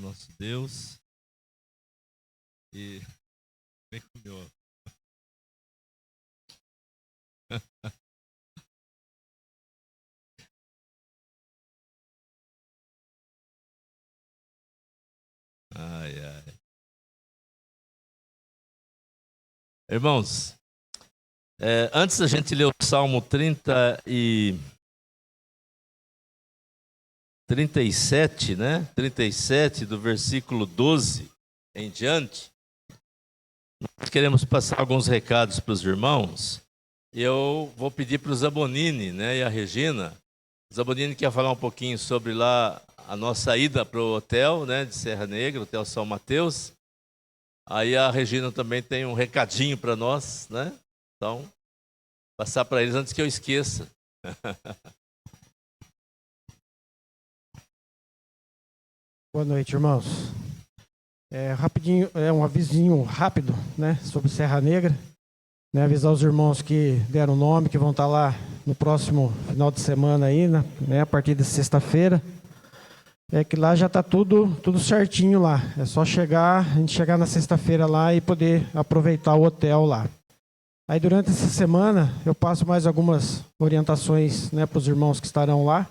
nosso Deus. E vem comeu. Ai, ai. Irmãos, antes da gente ler o Salmo 37, né? 37, do versículo 12 em diante, nós queremos passar alguns recados para os irmãos. Eu vou pedir para o Zabonini, né, e a Regina. O Zabonini quer falar um pouquinho sobre lá a nossa ida para o hotel, né, de Serra Negra, Hotel São Mateus. Aí a Regina também tem um recadinho para nós, né? Então, passar para eles antes que eu esqueça. Boa noite, irmãos. Rapidinho, um avisinho rápido, né, sobre Serra Negra. Né, avisar os irmãos que deram nome, que vão estar lá no próximo final de semana aí, né, a partir de sexta-feira. Que lá já está tudo certinho lá. É só a gente chegar na sexta-feira lá e poder aproveitar o hotel lá. Aí durante essa semana eu passo mais algumas orientações, né, para os irmãos que estarão lá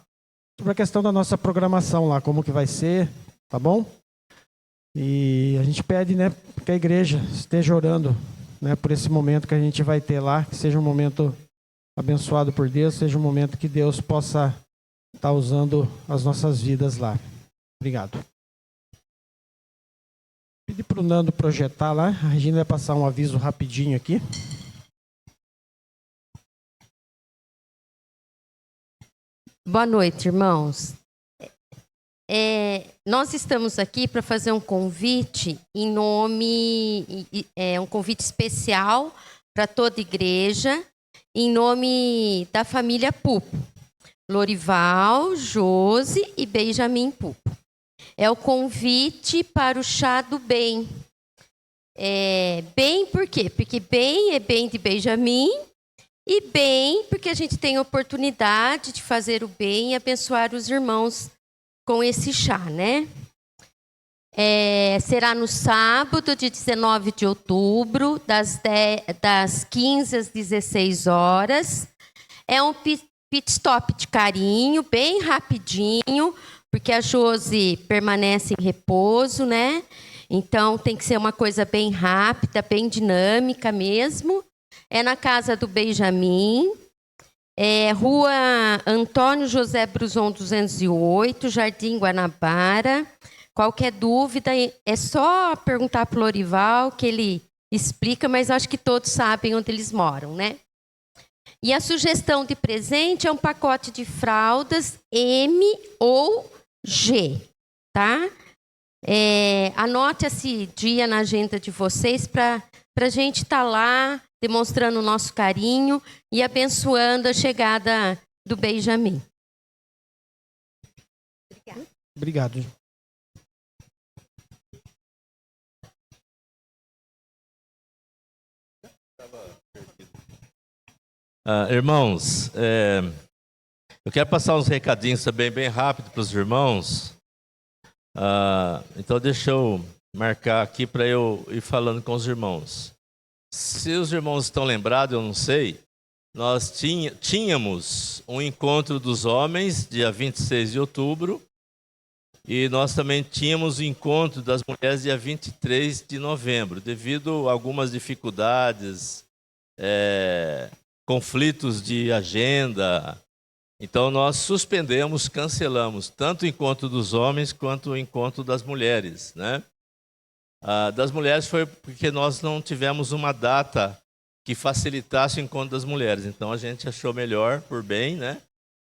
sobre a questão da nossa programação lá, como que vai ser, tá bom? E a gente pede, né, que a igreja esteja orando, né, por esse momento que a gente vai ter lá, que seja um momento abençoado por Deus, seja um momento que Deus possa estar usando as nossas vidas lá. Obrigado. Pedi para o Nando projetar lá. A Regina vai passar um aviso rapidinho aqui. Boa noite, irmãos. Nós estamos aqui para fazer um convite em nome, um convite especial para toda a igreja, em nome da família Pupo. Lorival, Josi e Benjamin Pupo. É o convite para o chá do bem. Bem por quê? Porque bem é bem de Benjamin e bem porque a gente tem a oportunidade de fazer o bem e abençoar os irmãos com esse chá, né? Será no sábado, de 19 de outubro, das 15 às 16 horas. É um pit stop de carinho, bem rapidinho, porque a Josi permanece em repouso, né? Então tem que ser uma coisa bem rápida, bem dinâmica mesmo. É na casa do Benjamin, Rua Antônio José Bruzon 208, Jardim Guanabara. Qualquer dúvida é só perguntar para o Lorival, que ele explica, mas acho que todos sabem onde eles moram, né? E a sugestão de presente é um pacote de fraldas M ou G, tá? Anote esse dia na agenda de vocês para a gente estar lá demonstrando o nosso carinho e abençoando a chegada do Benjamin. Obrigado. Irmãos, eu quero passar uns recadinhos também bem rápido para os irmãos. Então deixa eu marcar aqui para eu ir falando com os irmãos. Se os irmãos estão lembrados, eu não sei, nós tínhamos um encontro dos homens, dia 26 de outubro, e nós também tínhamos o encontro das mulheres, dia 23 de novembro, devido a algumas dificuldades, conflitos de agenda. Então nós suspendemos, cancelamos tanto o encontro dos homens quanto o encontro das mulheres, né? Das mulheres foi porque nós não tivemos uma data que facilitasse o encontro das mulheres. Então a gente achou melhor, por bem, né,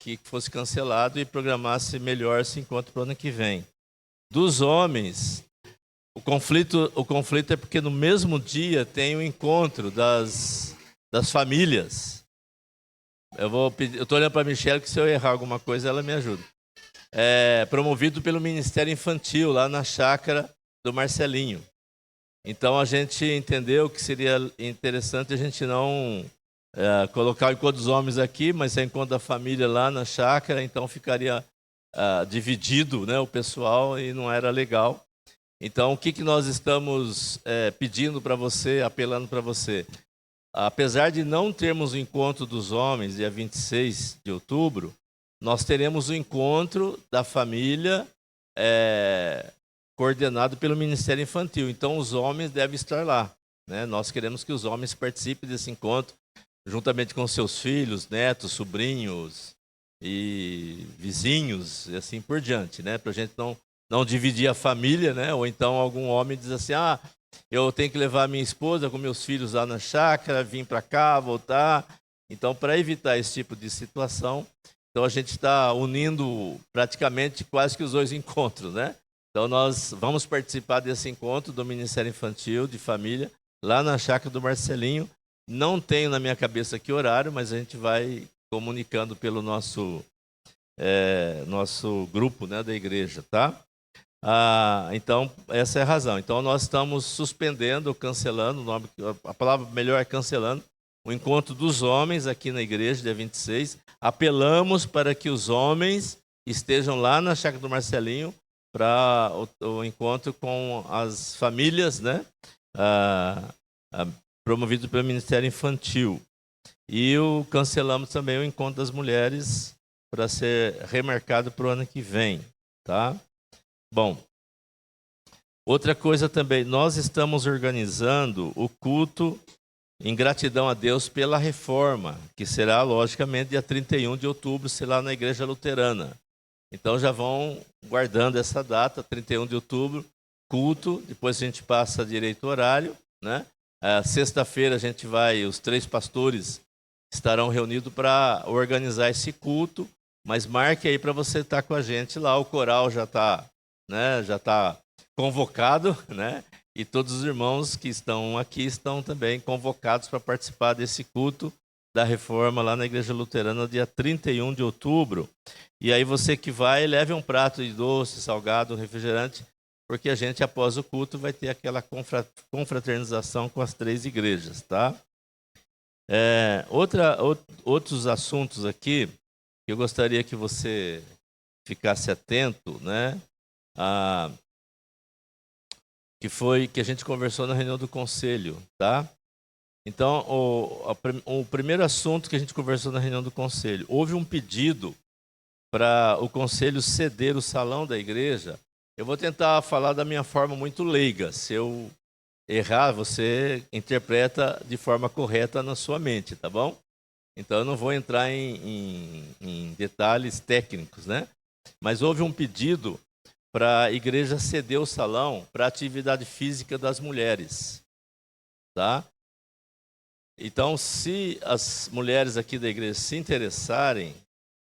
que fosse cancelado e programasse melhor esse encontro para o ano que vem. Dos homens, o conflito é porque no mesmo dia tem o encontro das famílias. Eu estou olhando para a Michelle, que se eu errar alguma coisa, ela me ajuda. Promovido pelo Ministério Infantil, lá na chácara do Marcelinho. Então a gente entendeu que seria interessante a gente não colocar o encontro dos homens aqui, mas é encontro da família lá na chácara, então ficaria dividido, né, o pessoal, e não era legal. Então, o que nós estamos pedindo para você, apelando para você? Apesar de não termos o encontro dos homens, dia 26 de outubro, nós teremos o encontro da família coordenado pelo Ministério Infantil. Então, os homens devem estar lá, né? Nós queremos que os homens participem desse encontro, juntamente com seus filhos, netos, sobrinhos e vizinhos, e assim por diante, né? Para a gente não dividir a família, né? Ou então algum homem diz assim, eu tenho que levar minha esposa com meus filhos lá na chácara, vir para cá, voltar. Então, para evitar esse tipo de situação, então a gente está unindo praticamente quase que os dois encontros, né? Então, nós vamos participar desse encontro do Ministério Infantil de Família, lá na chácara do Marcelinho. Não tenho na minha cabeça que horário, mas a gente vai comunicando pelo nosso grupo, né, da igreja, tá? Então, essa é a razão. Então, nós estamos suspendendo, cancelando, a palavra melhor é cancelando, o encontro dos homens aqui na igreja, dia 26. Apelamos para que os homens estejam lá na chácara do Marcelinho para o encontro com as famílias, né? Promovido pelo Ministério Infantil. E cancelamos também o encontro das mulheres para ser remarcado para o ano que vem, tá? Bom, outra coisa também, nós estamos organizando o culto em gratidão a Deus pela reforma, que será, logicamente, dia 31 de outubro, será na Igreja Luterana. Então, já vão guardando essa data, 31 de outubro, culto, depois a gente passa direito ao horário, né? Sexta-feira a gente os 3 pastores estarão reunidos para organizar esse culto, mas marque aí para você estar com a gente lá, o coral já está, né, já está convocado, né? E todos os irmãos que estão aqui estão também convocados para participar desse culto da reforma lá na Igreja Luterana, dia 31 de outubro. E aí você que vai, leve um prato de doce, salgado, refrigerante, porque a gente, após o culto, vai ter aquela confraternização com as 3 igrejas, tá? Outros assuntos aqui, que eu gostaria que você ficasse atento, né? Que a gente conversou na reunião do conselho, tá? Então, o primeiro assunto que a gente conversou na reunião do conselho, houve um pedido para o conselho ceder o salão da igreja. Eu vou tentar falar da minha forma muito leiga. Se eu errar, você interpreta de forma correta na sua mente, tá bom? Então, eu não vou entrar em detalhes técnicos, né? Mas houve um pedido para a igreja ceder o salão para a atividade física das mulheres, tá? Então, se as mulheres aqui da igreja se interessarem,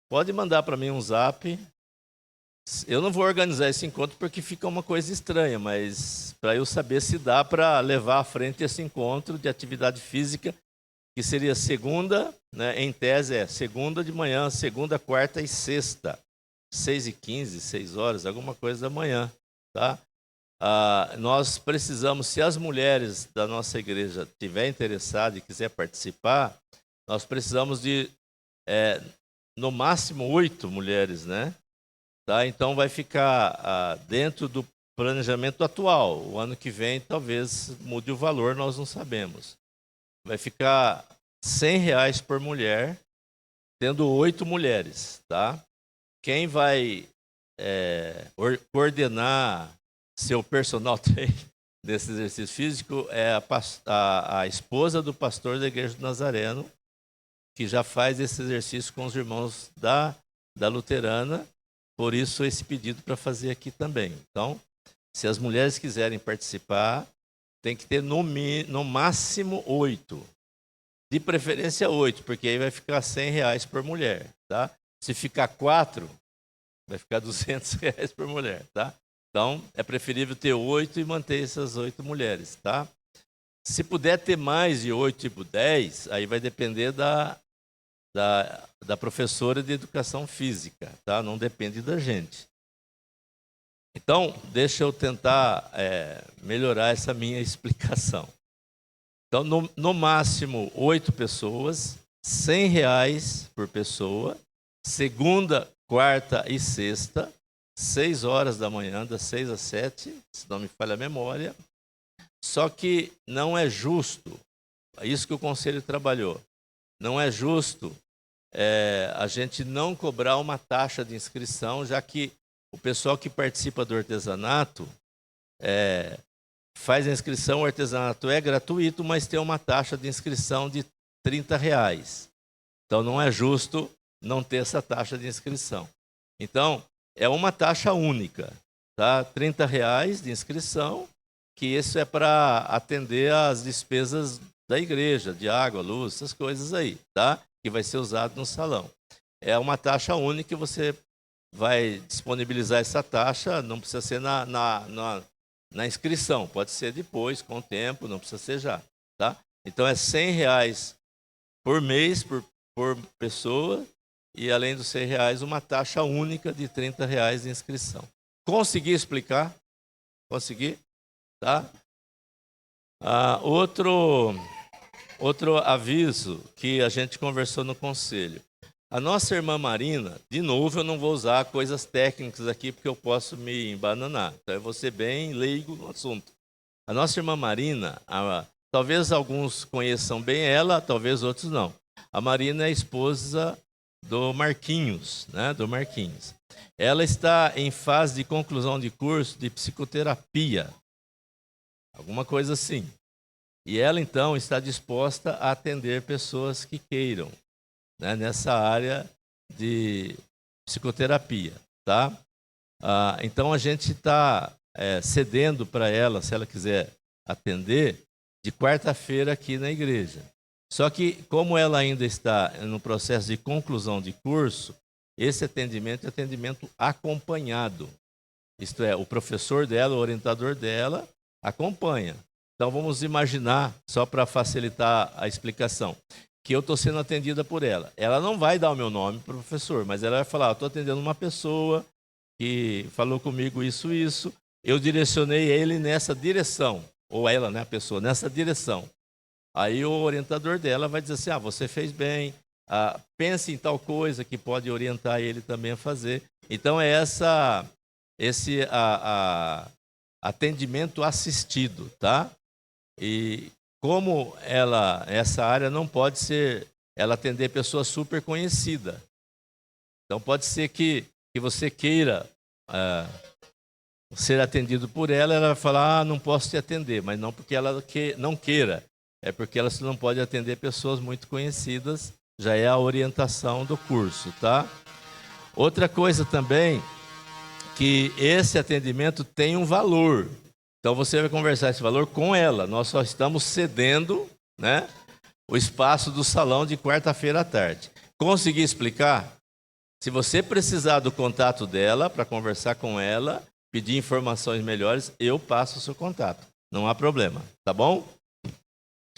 pode mandar para mim um zap. Eu não vou organizar esse encontro porque fica uma coisa estranha, mas para eu saber se dá para levar à frente esse encontro de atividade física, que seria segunda, né, em tese segunda de manhã, segunda, quarta e sexta, 6h15, 6 horas, alguma coisa da manhã, tá? Nós precisamos, se as mulheres da nossa igreja estiverem interessadas e quiser participar, nós precisamos de, no máximo, 8 mulheres, né? Tá? Então, vai ficar dentro do planejamento atual. O ano que vem, talvez mude o valor, nós não sabemos. Vai ficar R$100 por mulher, tendo 8 mulheres, tá? Quem vai coordenar seu personal trainer desse exercício físico é a esposa do pastor da Igreja do Nazareno, que já faz esse exercício com os irmãos da Luterana, por isso esse pedido para fazer aqui também. Então, se as mulheres quiserem participar, tem que ter no máximo 8, de preferência 8, porque aí vai ficar R$100 por mulher, tá? Se ficar 4, vai ficar R$200 por mulher, tá? Então, é preferível ter 8 e manter essas 8 mulheres, tá? Se puder ter mais de 8, tipo 10, aí vai depender da professora de educação física, tá? Não depende da gente. Então, deixa eu tentar melhorar essa minha explicação. Então, no máximo 8 pessoas, R$100 por pessoa, segunda, quarta e sexta, 6 horas da manhã, das 6 às 7, se não me falha a memória. Só que não é justo, é isso que o conselho trabalhou, não é justo a gente não cobrar uma taxa de inscrição, já que o pessoal que participa do artesanato faz a inscrição, o artesanato é gratuito, mas tem uma taxa de inscrição de R$30. Então não é justo não ter essa taxa de inscrição. Então, é uma taxa única, tá? R$30 de inscrição, que isso é para atender às despesas da igreja, de água, luz, essas coisas aí, tá? Que vai ser usado no salão. É uma taxa única que você vai disponibilizar essa taxa, não precisa ser na inscrição, pode ser depois, com o tempo, não precisa ser já, tá? Então é R$100 por mês, por pessoa, e além dos R$100, uma taxa única de R$30 de inscrição. Consegui explicar? Consegui? Tá? Outro aviso que a gente conversou no conselho. A nossa irmã Marina, de novo, eu não vou usar coisas técnicas aqui, porque eu posso me embananar. Então, eu vou ser bem leigo no assunto. A nossa irmã Marina, talvez alguns conheçam bem ela, talvez outros não. A Marina é a esposa do Marquinhos, né? Do Marquinhos. Ela está em fase de conclusão de curso de psicoterapia, alguma coisa assim. E ela, então, está disposta a atender pessoas que queiram, né, nessa área de psicoterapia, tá? Então, a gente está cedendo para ela, se ela quiser atender, de quarta-feira aqui na igreja. Só que, como ela ainda está no processo de conclusão de curso, esse atendimento é atendimento acompanhado. Isto é, o professor dela, o orientador dela, acompanha. Então, vamos imaginar, só para facilitar a explicação, que eu estou sendo atendida por ela. Ela não vai dar o meu nome para o professor, mas ela vai falar, estou atendendo uma pessoa que falou comigo isso, eu direcionei ele nessa direção, ou ela, né, a pessoa, nessa direção. Aí o orientador dela vai dizer assim, você fez bem, pense em tal coisa que pode orientar ele também a fazer. Então, é esse atendimento assistido, tá? E como essa área não pode ser, ela atender pessoa super conhecida. Então, pode ser que você queira ser atendido por ela, ela vai falar, não posso te atender, mas não porque ela não queira, é porque ela não pode atender pessoas muito conhecidas, já é a orientação do curso, tá? Outra coisa também, que esse atendimento tem um valor. Então, você vai conversar esse valor com ela. Nós só estamos cedendo, né, o espaço do salão de quarta-feira à tarde. Consegui explicar? Se você precisar do contato dela para conversar com ela, pedir informações melhores, eu passo o seu contato. Não há problema, tá bom?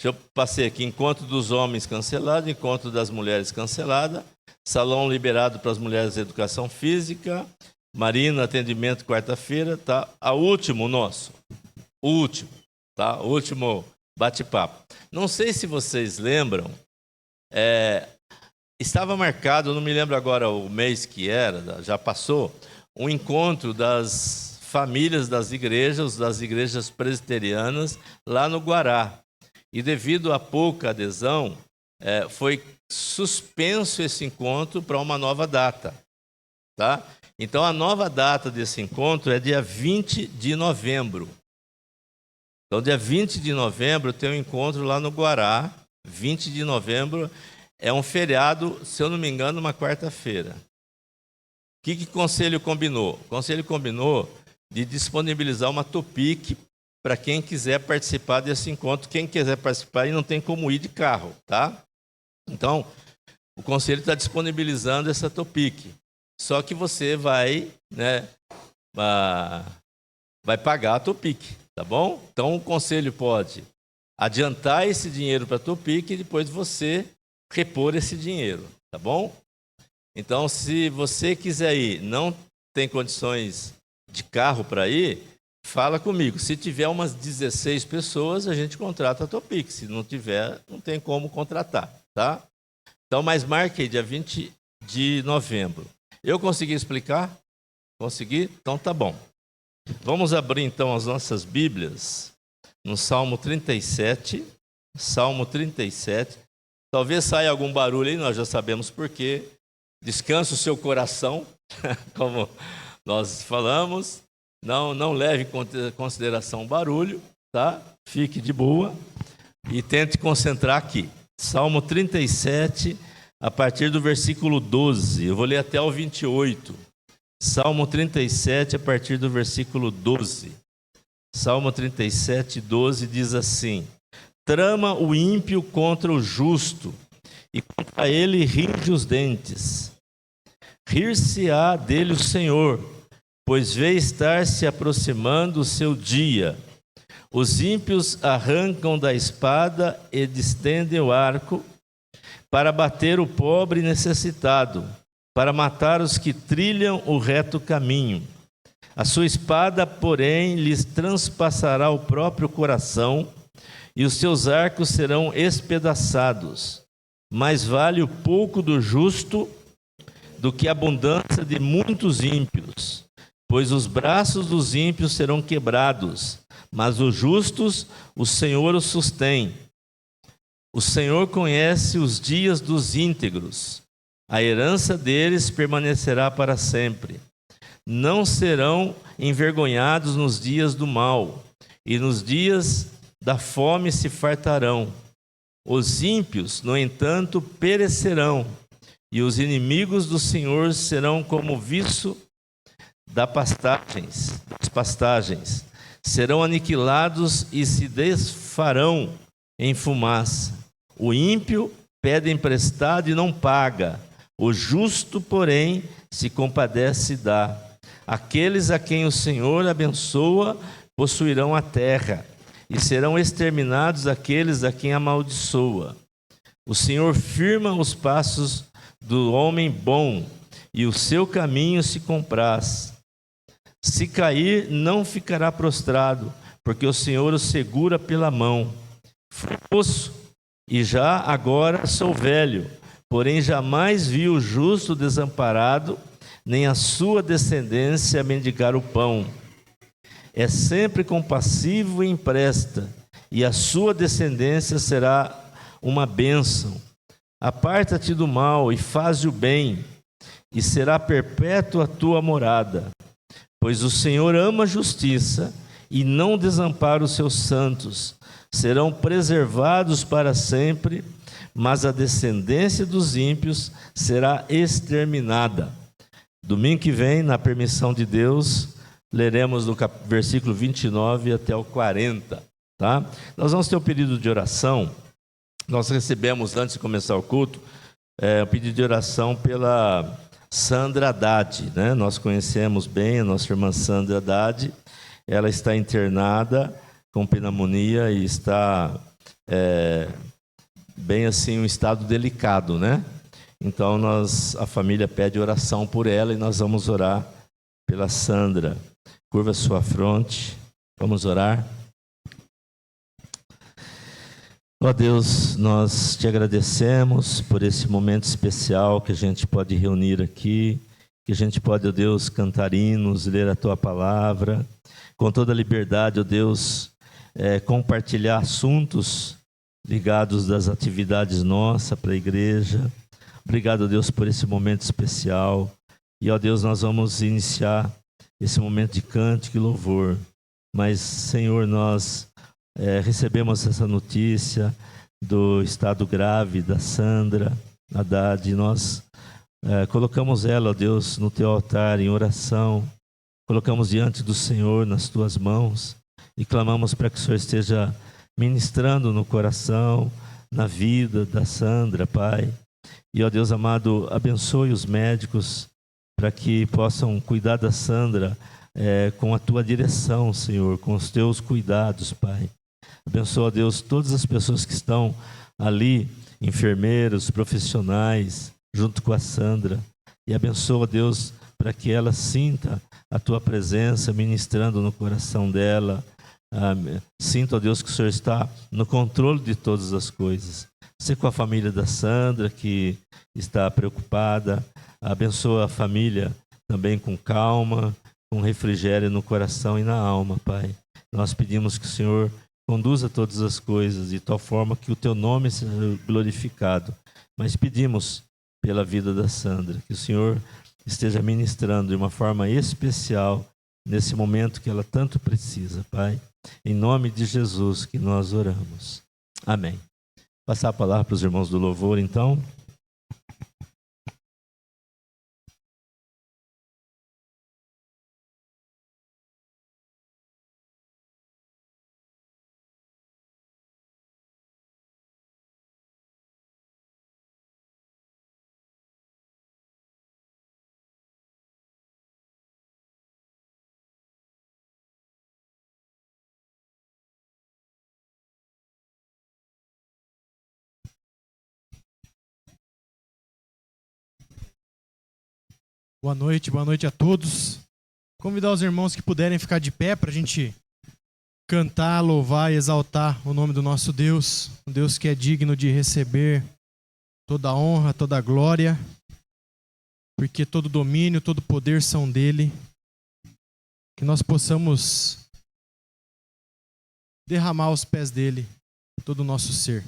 Eu passei aqui, encontro dos homens cancelado, encontro das mulheres cancelada, salão liberado para as mulheres de educação física, Marina, atendimento quarta-feira, tá? O último bate-papo. Não sei se vocês lembram, estava marcado, não me lembro agora o mês que era, já passou, um encontro das famílias das igrejas presbiterianas lá no Guará. E devido a pouca adesão, foi suspenso esse encontro para uma nova data, tá? Então, a nova data desse encontro é dia 20 de novembro. Então, dia 20 de novembro tem um encontro lá no Guará. 20 de novembro é um feriado, se eu não me engano, uma quarta-feira. O que o conselho combinou? O conselho combinou de disponibilizar uma Topic para quem quiser participar desse encontro. Quem quiser participar, não tem como ir de carro, tá? Então, o conselho está disponibilizando essa Topic. Só que você vai pagar a Topic, tá bom? Então, o conselho pode adiantar esse dinheiro para a Topic e depois você repor esse dinheiro, tá bom? Então, se você quiser ir, não tem condições de carro para ir, fala comigo. Se tiver umas 16 pessoas, a gente contrata a Topic. Se não tiver, não tem como contratar, tá? Então, mas marque aí, dia 20 de novembro. Eu consegui explicar? Consegui? Então tá bom. Vamos abrir então as nossas Bíblias no Salmo 37. Salmo 37. Talvez saia algum barulho aí, nós já sabemos por quê. Descanse o seu coração, como nós falamos. Não leve em consideração o barulho, tá? Fique de boa e tente concentrar aqui. Salmo 37, a partir do versículo 12. Eu vou ler até o 28. Salmo 37, a partir do versículo 12. Salmo 37, 12 diz assim: Trama o ímpio contra o justo, e contra ele ringe os dentes. Rir-se-á dele o Senhor, pois vê estar se aproximando o seu dia. Os ímpios arrancam da espada e distendem o arco, para bater o pobre necessitado, para matar os que trilham o reto caminho. A sua espada, porém, lhes transpassará o próprio coração, e os seus arcos serão espedaçados. Mais vale o pouco do justo do que a abundância de muitos ímpios, pois os braços dos ímpios serão quebrados, mas os justos o Senhor os sustém. O Senhor conhece os dias dos íntegros, a herança deles permanecerá para sempre. Não serão envergonhados nos dias do mal, e nos dias da fome se fartarão. Os ímpios, no entanto, perecerão, e os inimigos do Senhor serão como viço das pastagens. Serão aniquilados e se desfarão em fumaça. O ímpio pede emprestado e não paga. O justo, porém, se compadece e dá. Aqueles a quem o Senhor abençoa possuirão a terra, e serão exterminados aqueles a quem amaldiçoa. O Senhor firma os passos do homem bom, e o seu caminho se compraz. Se cair, não ficará prostrado, porque o Senhor o segura pela mão. Fui moço, e já agora sou velho, porém jamais vi o justo desamparado, nem a sua descendência mendigar o pão. É sempre compassivo e empresta, e a sua descendência será uma bênção. Aparta-te do mal e faze o bem, e será perpétua a tua morada. Pois o Senhor ama a justiça e não desampara os seus santos. Serão preservados para sempre, mas a descendência dos ímpios será exterminada. Domingo que vem, na permissão de Deus, leremos do versículo 29 até o 40. Tá? Nós vamos ter um período de oração. Nós recebemos, antes de começar o culto, um pedido de oração pela Sandra Haddad, né? Nós conhecemos bem a nossa irmã Sandra Haddad. Ela está internada com pneumonia e está bem assim, um estado delicado, né? Então a família pede oração por ela e nós vamos orar pela Sandra. Curva sua fronte, vamos orar. Ó Deus, nós te agradecemos por esse momento especial que a gente pode reunir aqui, que a gente pode, ó Deus, cantar hinos, ler a tua palavra, com toda a liberdade, ó Deus, compartilhar assuntos ligados das atividades nossas para a igreja. Obrigado, ó Deus, por esse momento especial. E, ó Deus, nós vamos iniciar esse momento de cântico e louvor. Mas, Senhor, nós recebemos essa notícia do estado grave da Sandra Haddad, e nós colocamos ela, ó Deus, no teu altar em oração, colocamos diante do Senhor nas tuas mãos e clamamos para que o Senhor esteja ministrando no coração, na vida da Sandra, Pai. E, ó Deus amado, abençoe os médicos para que possam cuidar da Sandra com a tua direção, Senhor, com os teus cuidados, Pai. Abençoa, Deus, todas as pessoas que estão ali, enfermeiros, profissionais, junto com a Sandra. E abençoa, Deus, para que ela sinta a tua presença ministrando no coração dela. Sinta, ó Deus, que o Senhor está no controle de todas as coisas. Você com a família da Sandra, que está preocupada. Abençoa a família também com calma, com refrigério no coração e na alma, Pai. Nós pedimos que o Senhor conduza todas as coisas de tal forma que o Teu nome seja glorificado. Mas pedimos pela vida da Sandra, que o Senhor esteja ministrando de uma forma especial nesse momento que ela tanto precisa, Pai. Em nome de Jesus que nós oramos. Amém. Passar a palavra para os irmãos do louvor, então. Boa noite a todos. Convidar os irmãos que puderem ficar de pé para a gente cantar, louvar e exaltar o nome do nosso Deus, um Deus que é digno de receber toda a honra, toda a glória, porque todo domínio, todo poder são dele. Que nós possamos derramar aos pés dele todo o nosso ser.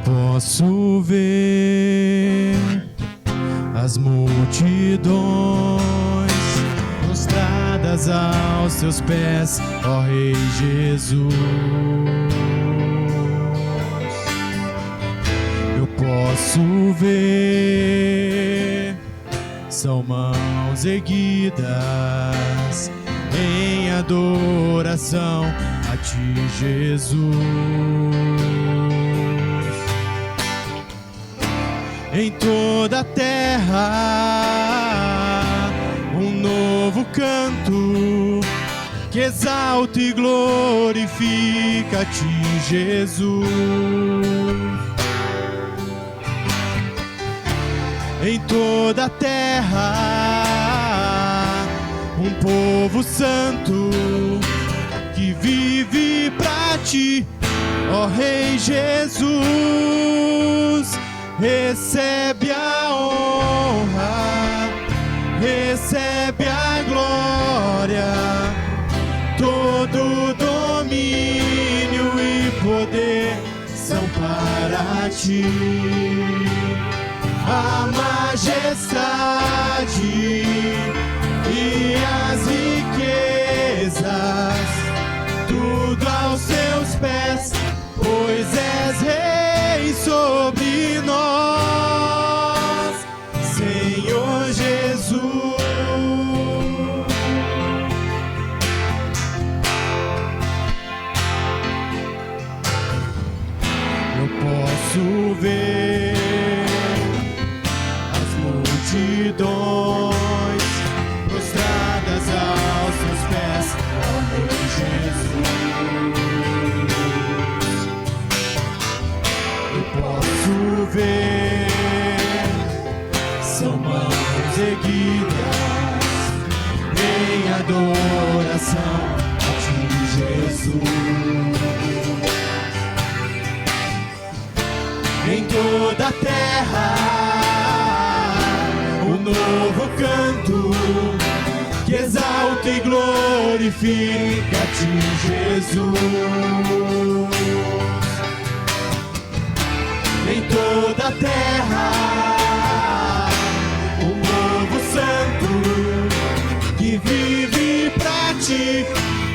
Posso ver as multidões prostradas aos teus pés, ó Rei Jesus. Eu posso ver, são mãos erguidas em adoração a ti, Jesus. Em toda a terra, um novo canto que exalta e glorifica a ti, Jesus. Em toda a terra, um povo santo que vive pra ti, ó Rei Jesus. Recebe a honra, recebe a glória, todo domínio e poder são para ti. A majestade e as riquezas, tudo aos teus pés, pois és Rei sobre nós, Senhor Jesus. Eu posso ver as multidões prostradas aos teus pés, ó Rei Jesus. Posso ver, são mãos erguidas em adoração a ti, Jesus. Em toda a terra, um novo canto que exalta e glorifica a ti, Jesus. Em toda a terra, um novo santo que vive pra ti,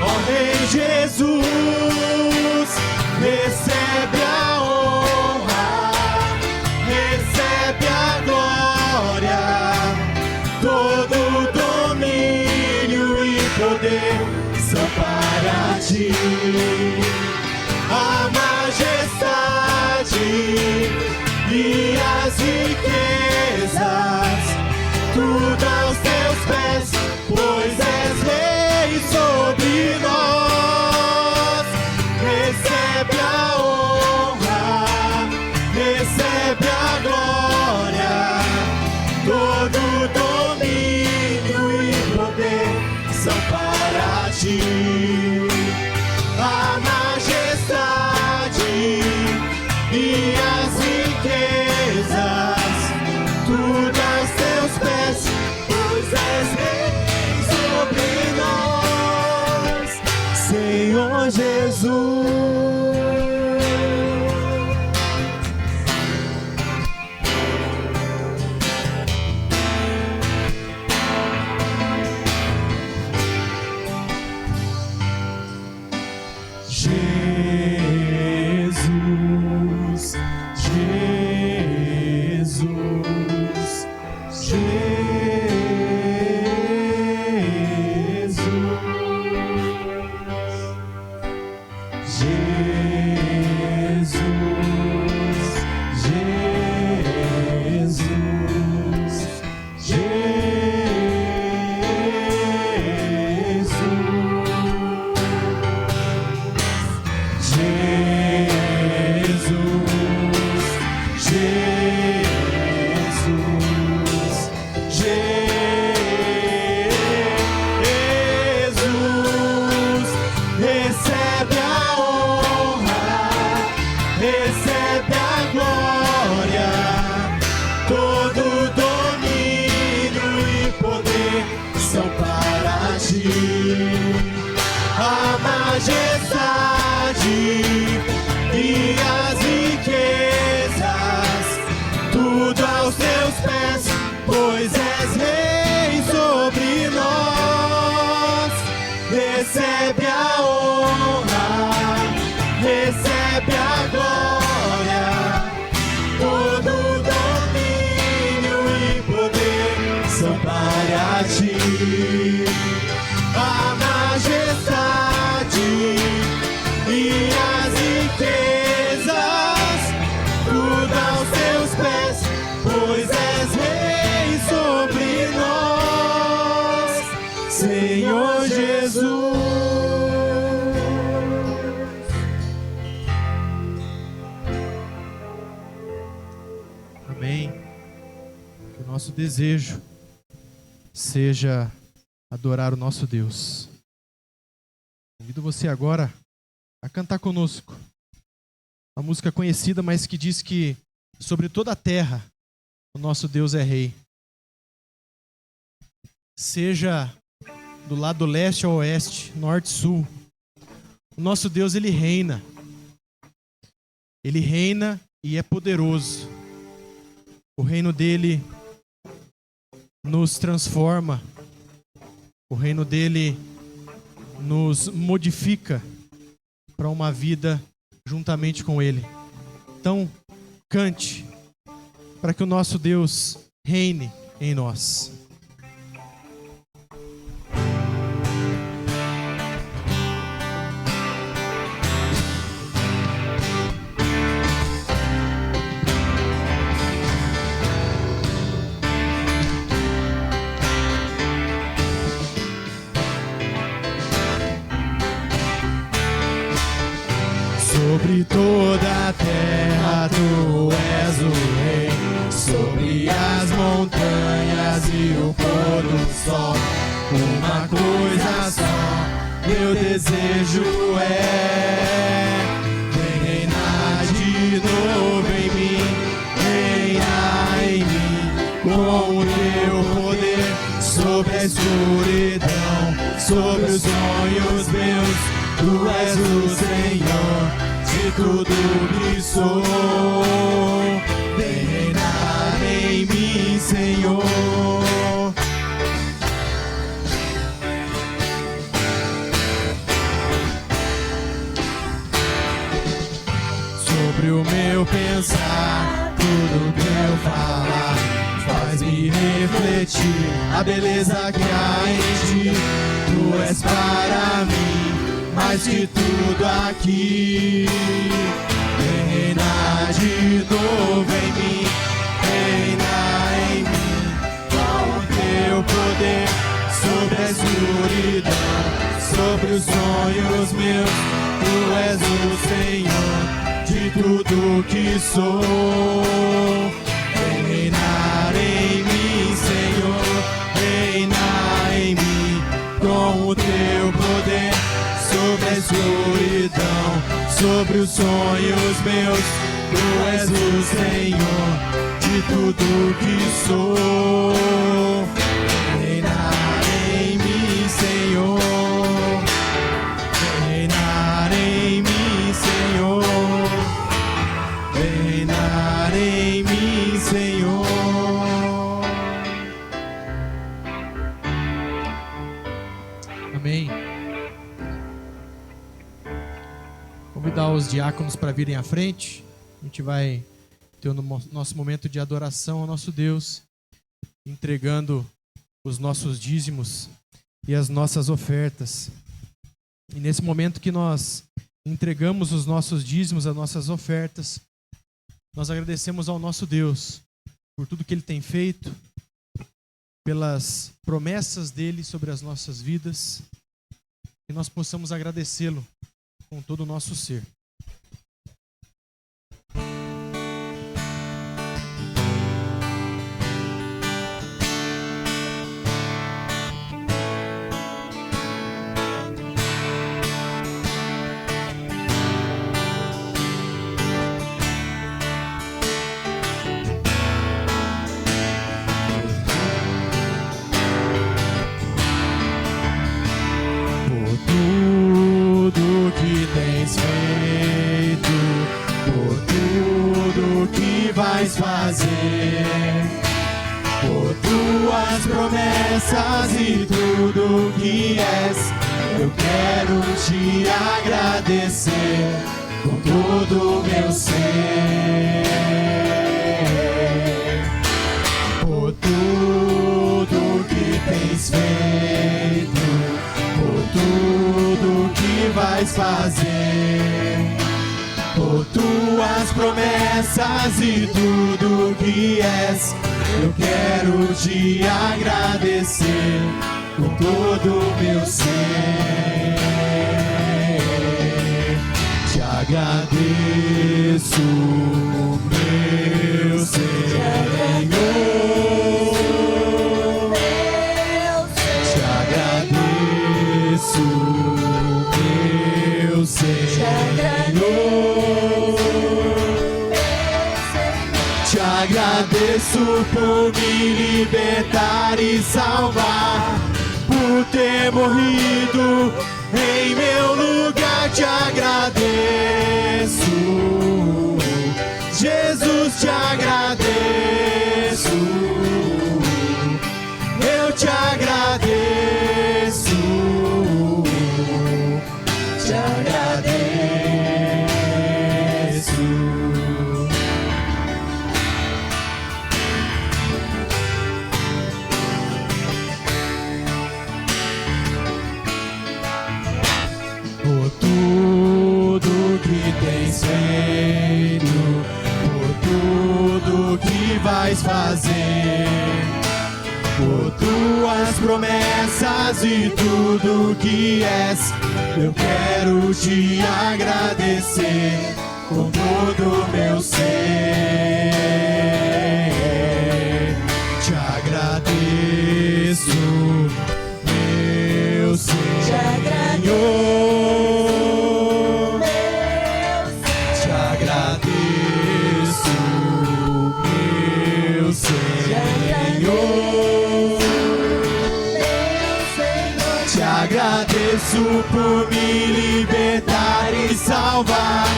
ó Rei Jesus. Recebe a honra, recebe a glória, todo domínio e poder são para ti. A majestade e as riquezas, tudo aos teus pés, pois és Rei sobre nós. Recebe a honra, recebe a glória, Senhor Jesus. Recebe a honra, recebe a glória, todo domínio e poder são para ti. A majestade e as riquezas, tudo aos teus pés, pois és rei sobre nós, Senhor Jesus. Amém. Que o nosso desejo seja adorar o nosso Deus. Convido você agora a cantar conosco uma música conhecida, mas que diz que sobre toda a terra o nosso Deus é rei. Seja do lado leste ao oeste, norte e sul, o nosso Deus, ele reina. Ele reina e é poderoso. O reino dele nos transforma. O reino dele nos modifica para uma vida juntamente com ele. Então, cante para que o nosso Deus reine em nós. Sobre toda a terra tu és o rei, sobre as montanhas e o pôr do sol. Uma coisa só, meu desejo é vem reinar de novo em mim, reinar em mim com o teu poder sobre a escuridão, sobre os sonhos meus. Tu és o Senhor de tudo que sou. Vem reinar em mim, Senhor. Sobre o meu pensar, tudo que eu falar, faz-me refletir a beleza que há em ti. Tu és para mim mais que tudo aqui. Vem reinar de novo em mim, reinar em mim com o teu poder sobre a escuridão, sobre os sonhos meus. Tu és o Senhor de tudo que sou. Vem reinar em mim, Senhor, reinar em mim com o teu poder sobre a escuridão, sobre os sonhos meus. Tu és o Senhor de tudo que sou. Reinar em mim, Senhor, reinar Convidar os diáconos para virem à frente. A gente vai ter o nosso momento de adoração ao nosso Deus, entregando os nossos dízimos e as nossas ofertas. E nesse momento que nós entregamos os nossos dízimos, as nossas ofertas, nós agradecemos ao nosso Deus por tudo que Ele tem feito, pelas promessas dEle sobre as nossas vidas, que nós possamos agradecê-lo com todo o nosso ser. Fazer por tuas promessas e tudo que és, eu quero te agradecer com todo o meu ser. Por tudo que tens feito, por tudo que vais fazer, por tuas promessas e tudo que és, eu quero te agradecer com todo o meu ser. Te agradeço, meu Senhor. Te agradeço, meu Senhor. Te agradeço por me libertar e salvar, por ter morrido em meu lugar. Te agradeço, Jesus, te agradeço, eu te agradeço, te agradeço. Feito, por tudo que vais fazer, por tuas promessas e tudo que és, eu quero te agradecer com todo o meu ser. Te agradeço, meu Senhor. Agradeço por me libertar e salvar,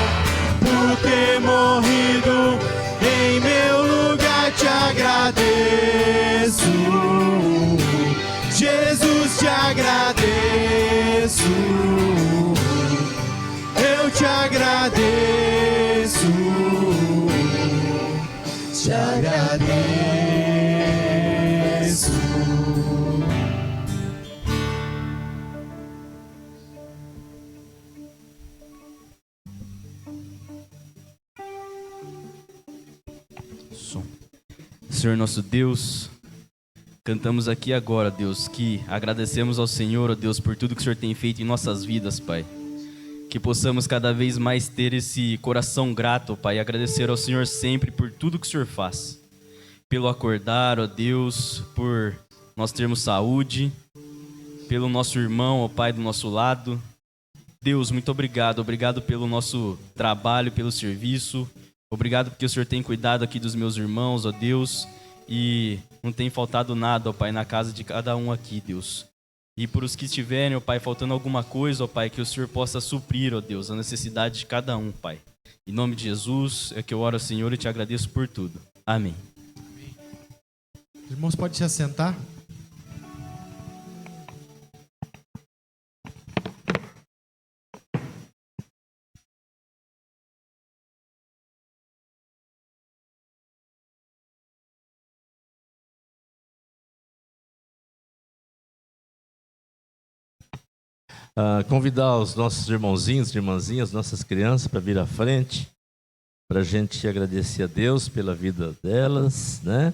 por ter morrido em meu lugar. Te agradeço, Jesus, te agradeço, eu te agradeço, te agradeço. Senhor nosso Deus, cantamos aqui agora, Deus, que agradecemos ao Senhor, ó Deus, por tudo que o Senhor tem feito em nossas vidas, Pai. Que possamos cada vez mais ter esse coração grato, Pai, e agradecer ao Senhor sempre por tudo que o Senhor faz. Pelo acordar, ó Deus, por nós termos saúde, pelo nosso irmão, ó Pai, do nosso lado. Deus, muito obrigado. Obrigado pelo nosso trabalho, pelo serviço. Obrigado porque o Senhor tem cuidado aqui dos meus irmãos, ó Deus, e não tem faltado nada, ó Pai, na casa de cada um aqui, Deus. E por os que estiverem, ó Pai, faltando alguma coisa, ó Pai, que o Senhor possa suprir, ó Deus, a necessidade de cada um, Pai. Em nome de Jesus, é que eu oro ao Senhor e te agradeço por tudo. Amém. Os irmãos podem se assentar. convidar os nossos irmãozinhos, irmãzinhas, nossas crianças para vir à frente, para a gente agradecer a Deus pela vida delas, né?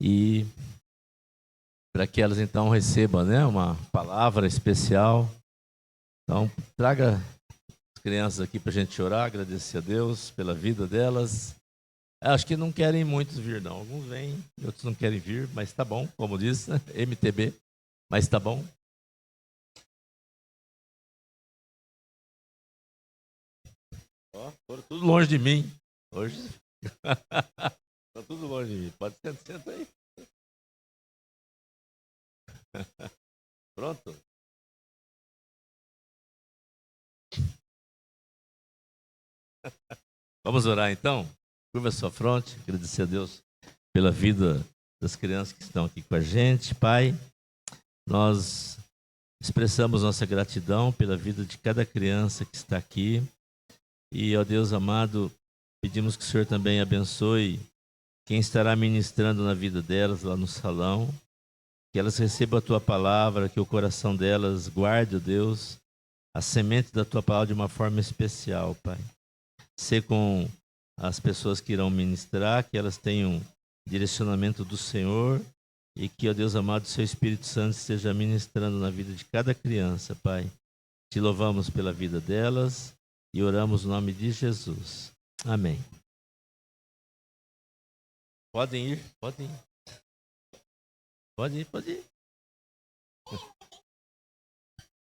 E para que elas então recebam, né, uma palavra especial. Então, traga as crianças aqui para a gente orar, agradecer a Deus pela vida delas. Acho que não querem muitos vir, não. Alguns vêm, outros não querem vir, mas tá bom, como diz, né? MTB, mas tá bom. Ó, foram tudo longe de mim. Hoje estão tudo longe de mim. Pode sentar, senta aí. Pronto? Vamos orar então? Curva a sua fronte, agradecer a Deus pela vida das crianças que estão aqui com a gente. Pai, nós expressamos nossa gratidão pela vida de cada criança que está aqui. E, ó Deus amado, pedimos que o Senhor também abençoe quem estará ministrando na vida delas lá no salão. Que elas recebam a Tua palavra, que o coração delas guarde, ó Deus, a semente da Tua palavra de uma forma especial, Pai. Ser com as pessoas que irão ministrar, que elas tenham direcionamento do Senhor e que, ó Deus amado, Seu Espírito Santo esteja ministrando na vida de cada criança, Pai. Te louvamos pela vida delas e oramos no nome de Jesus. Amém. Podem ir, podem ir. Pode ir, pode ir.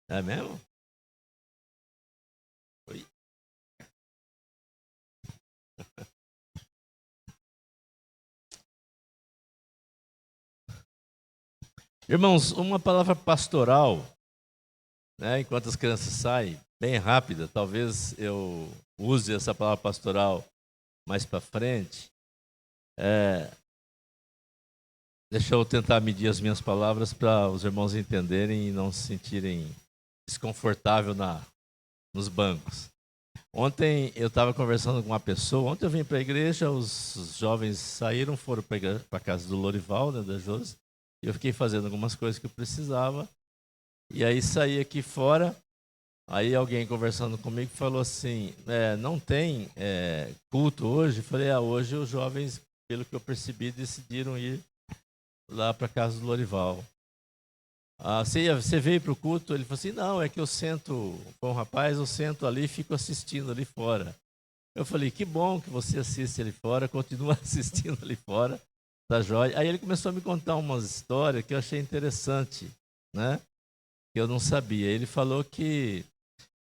É mesmo? Oi. Irmãos, uma palavra pastoral, né, enquanto as crianças saem, bem rápida, talvez eu use essa palavra pastoral mais para frente. Deixa eu tentar medir as minhas palavras para os irmãos entenderem e não se sentirem desconfortáveis nos bancos. Ontem eu estava conversando com uma pessoa, ontem eu vim para a igreja, os jovens saíram, foram para a casa do Lorival, né, da Josi, e eu fiquei fazendo algumas coisas que eu precisava, e aí saí aqui fora, aí alguém conversando comigo falou assim, não tem culto hoje? Eu falei, hoje os jovens, pelo que eu percebi, decidiram ir lá para a casa do Lorival. Você veio para o culto? Ele falou assim, não, é que eu sento com o rapaz, eu sento ali e fico assistindo ali fora. Eu falei, que bom que você assiste ali fora, continua assistindo ali fora, tá jóia. Aí ele começou a me contar umas histórias que eu achei interessante, né? Que eu não sabia. Ele falou que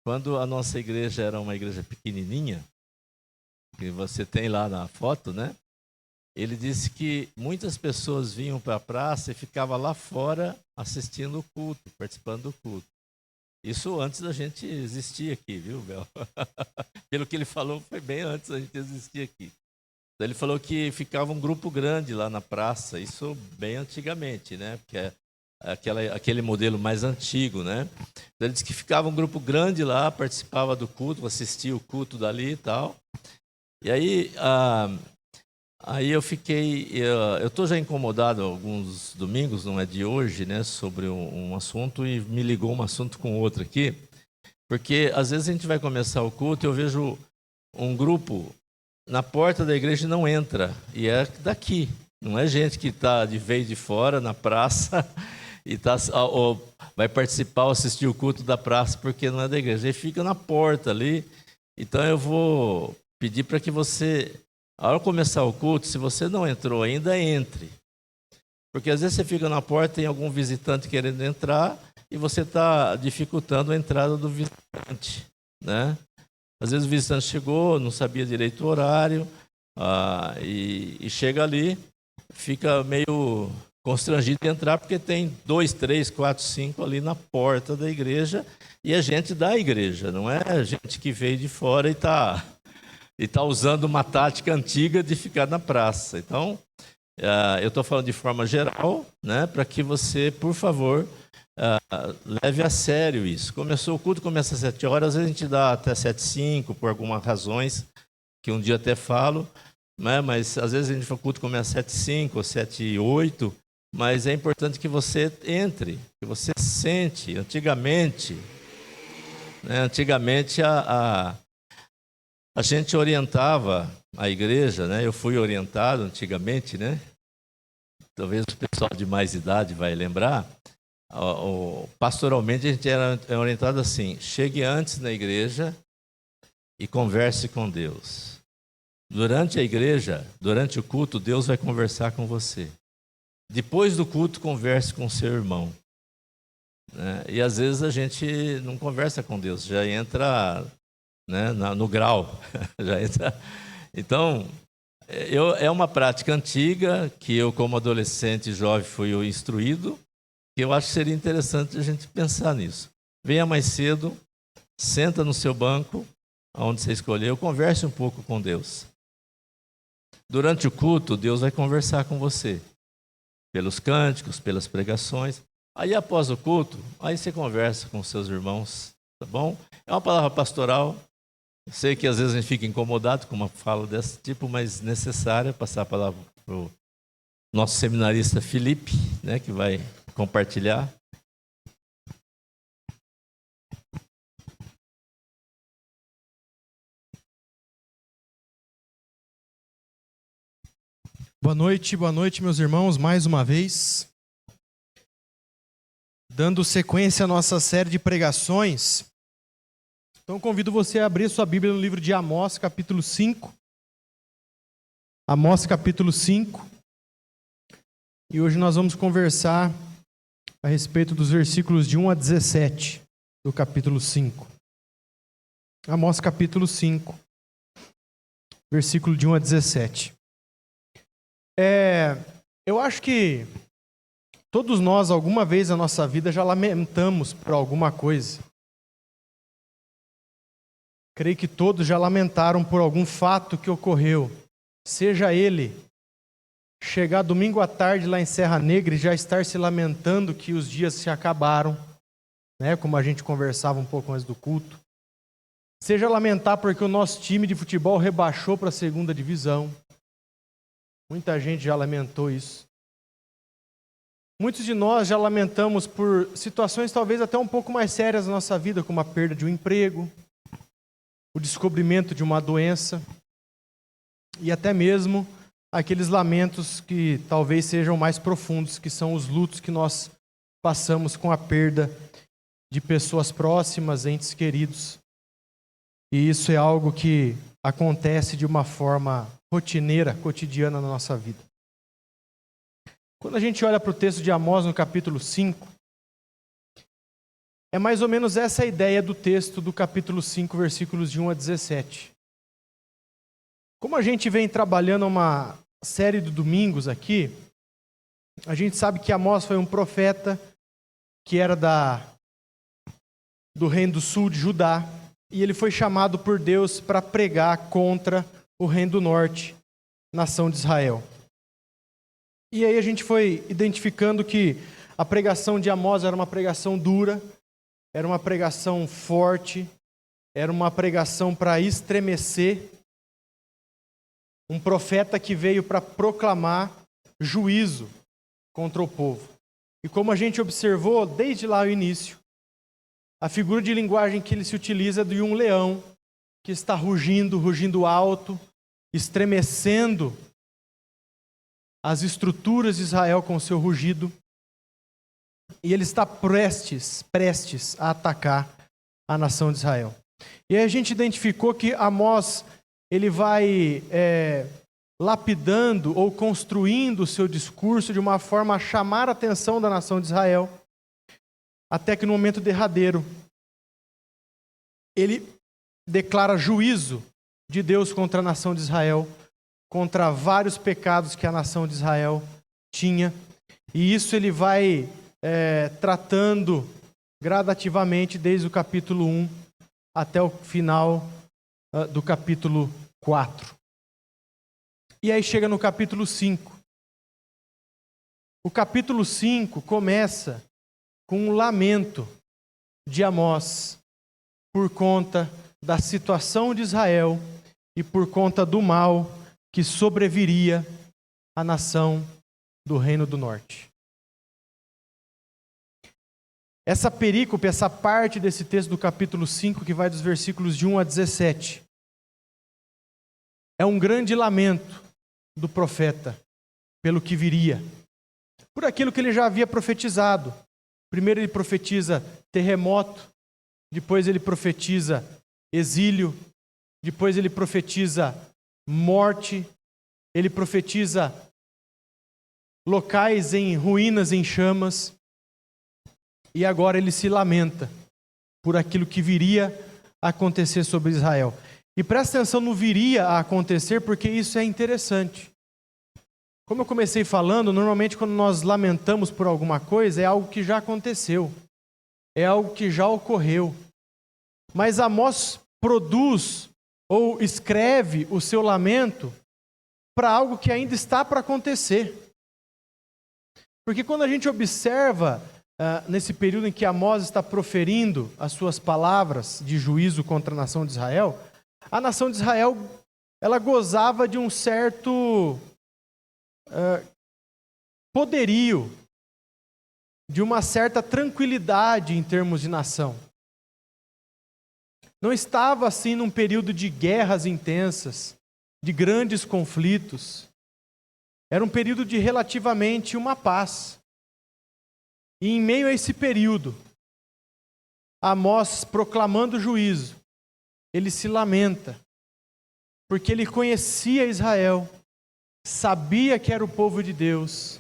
quando a nossa igreja era uma igreja pequenininha, que você tem lá na foto, né? Ele disse que muitas pessoas vinham para a praça e ficavam lá fora assistindo o culto, participando do culto. Isso antes da gente existir aqui, viu, Bel? Pelo que ele falou, foi bem antes da gente existir aqui. Então, ele falou que ficava um grupo grande lá na praça, isso bem antigamente, né? Porque é aquele modelo mais antigo, né? Então, ele disse que ficava um grupo grande lá, participava do culto, assistia o culto dali e tal. E aí... Aí eu estou já incomodado alguns domingos, não é de hoje, né, sobre um assunto e me ligou um assunto com outro aqui, porque às vezes a gente vai começar o culto e eu vejo um grupo na porta da igreja e não entra, e é daqui, não é gente que veio de fora na praça e ou vai participar ou assistir o culto da praça porque não é da igreja, ele fica na porta ali. Então eu vou pedir para que você... Ao começar o culto, se você não entrou ainda, entre. Porque às vezes você fica na porta, tem algum visitante querendo entrar e você está dificultando a entrada do visitante, né? Às vezes o visitante chegou, não sabia direito o horário, e chega ali, fica meio constrangido de entrar porque tem 2, 3, 4, 5 ali na porta da igreja e é gente da igreja, não é gente que veio de fora e está usando uma tática antiga de ficar na praça. Então, eu estou falando de forma geral, né, para que você, por favor, leve a sério isso. O culto começa às 7 horas, às vezes a gente dá até 7h05, por algumas razões, que um dia até falo, né, mas às vezes o culto começa às 7h05 ou 7h08, mas é importante que você entre, que você sente. Antigamente, né? Antigamente a gente orientava a igreja, né? Eu fui orientado antigamente, né? Talvez o pessoal de mais idade vai lembrar. Pastoralmente a gente era orientado assim: chegue antes na igreja e converse com Deus. Durante a igreja, durante o culto, Deus vai conversar com você. Depois do culto, converse com seu irmão, né? E às vezes a gente não conversa com Deus, já entra, né, no grau. Já entra. Então, é uma prática antiga que eu, como adolescente e jovem, fui instruído, que eu acho que seria interessante a gente pensar nisso. Venha mais cedo, senta no seu banco, onde você escolheu, converse um pouco com Deus. Durante o culto, Deus vai conversar com você, pelos cânticos, pelas pregações. Aí, após o culto, aí você conversa com seus irmãos, tá bom? É uma palavra pastoral. Eu sei que às vezes a gente fica incomodado com uma fala desse tipo, mas necessária. Passar a palavra para o nosso seminarista Felipe, né, que vai compartilhar. Boa noite, meus irmãos, mais uma vez. Dando sequência à nossa série de pregações, então convido você a abrir sua Bíblia no livro de Amós, capítulo 5. Amós, capítulo 5. E hoje nós vamos conversar a respeito dos versículos de 1 a 17 do capítulo 5. Amós, capítulo 5, versículo de 1 a 17. Eu acho que todos nós, alguma vez na nossa vida, já lamentamos por alguma coisa. Creio que todos já lamentaram por algum fato que ocorreu. Seja ele chegar domingo à tarde lá em Serra Negra e já estar se lamentando que os dias se acabaram, né, como a gente conversava um pouco antes do culto. Seja lamentar porque o nosso time de futebol rebaixou para a segunda divisão. Muita gente já lamentou isso. Muitos de nós já lamentamos por situações talvez até um pouco mais sérias na nossa vida, como a perda de um emprego, o descobrimento de uma doença e até mesmo aqueles lamentos que talvez sejam mais profundos, que são os lutos que nós passamos com a perda de pessoas próximas, entes queridos. E isso é algo que acontece de uma forma rotineira, cotidiana na nossa vida. Quando a gente olha para o texto de Amós no capítulo 5, é mais ou menos essa a ideia do texto do capítulo 5, versículos de 1 a 17. Como a gente vem trabalhando uma série de domingos aqui, a gente sabe que Amós foi um profeta que era do reino do sul de Judá, e ele foi chamado por Deus para pregar contra o reino do norte, nação de Israel. E aí a gente foi identificando que a pregação de Amós era uma pregação dura, era uma pregação forte, era uma pregação para estremecer, um profeta que veio para proclamar juízo contra o povo. E como a gente observou desde lá o início, a figura de linguagem que ele se utiliza é de um leão que está rugindo alto, estremecendo as estruturas de Israel com o seu rugido, e ele está prestes a atacar a nação de Israel. E aí a gente identificou que Amós, ele vai lapidando ou construindo o seu discurso de uma forma a chamar a atenção da nação de Israel, até que no momento derradeiro, ele declara juízo de Deus contra a nação de Israel, contra vários pecados que a nação de Israel tinha, e isso ele vai tratando gradativamente desde o capítulo 1 até o final do capítulo 4. E aí chega no capítulo 5. O capítulo 5 começa com um lamento de Amós por conta da situação de Israel e por conta do mal que sobreviria à nação do Reino do Norte. essa perícope, essa parte desse texto do capítulo 5, que vai dos versículos de 1 a 17, é um grande lamento do profeta pelo que viria, por aquilo que ele já havia profetizado. Primeiro ele profetiza terremoto, depois ele profetiza exílio, depois ele profetiza morte, ele profetiza locais em ruínas, em chamas, e agora ele se lamenta por aquilo que viria a acontecer sobre Israel. E presta atenção no viria a acontecer, porque isso é interessante. Como eu comecei falando, normalmente quando nós lamentamos por alguma coisa, é algo que já aconteceu, é algo que já ocorreu. Mas Amós produz ou escreve o seu lamento para algo que ainda está para acontecer. Porque quando a gente observa, nesse período em que Amós está proferindo as suas palavras de juízo contra a nação de Israel, a nação de Israel, ela gozava de um certo poderio, de uma certa tranquilidade em termos de nação. Não estava assim num período de guerras intensas, de grandes conflitos. Era um período de relativamente uma paz. E em meio a esse período, Amós, proclamando juízo, ele se lamenta, porque ele conhecia Israel, sabia que era o povo de Deus,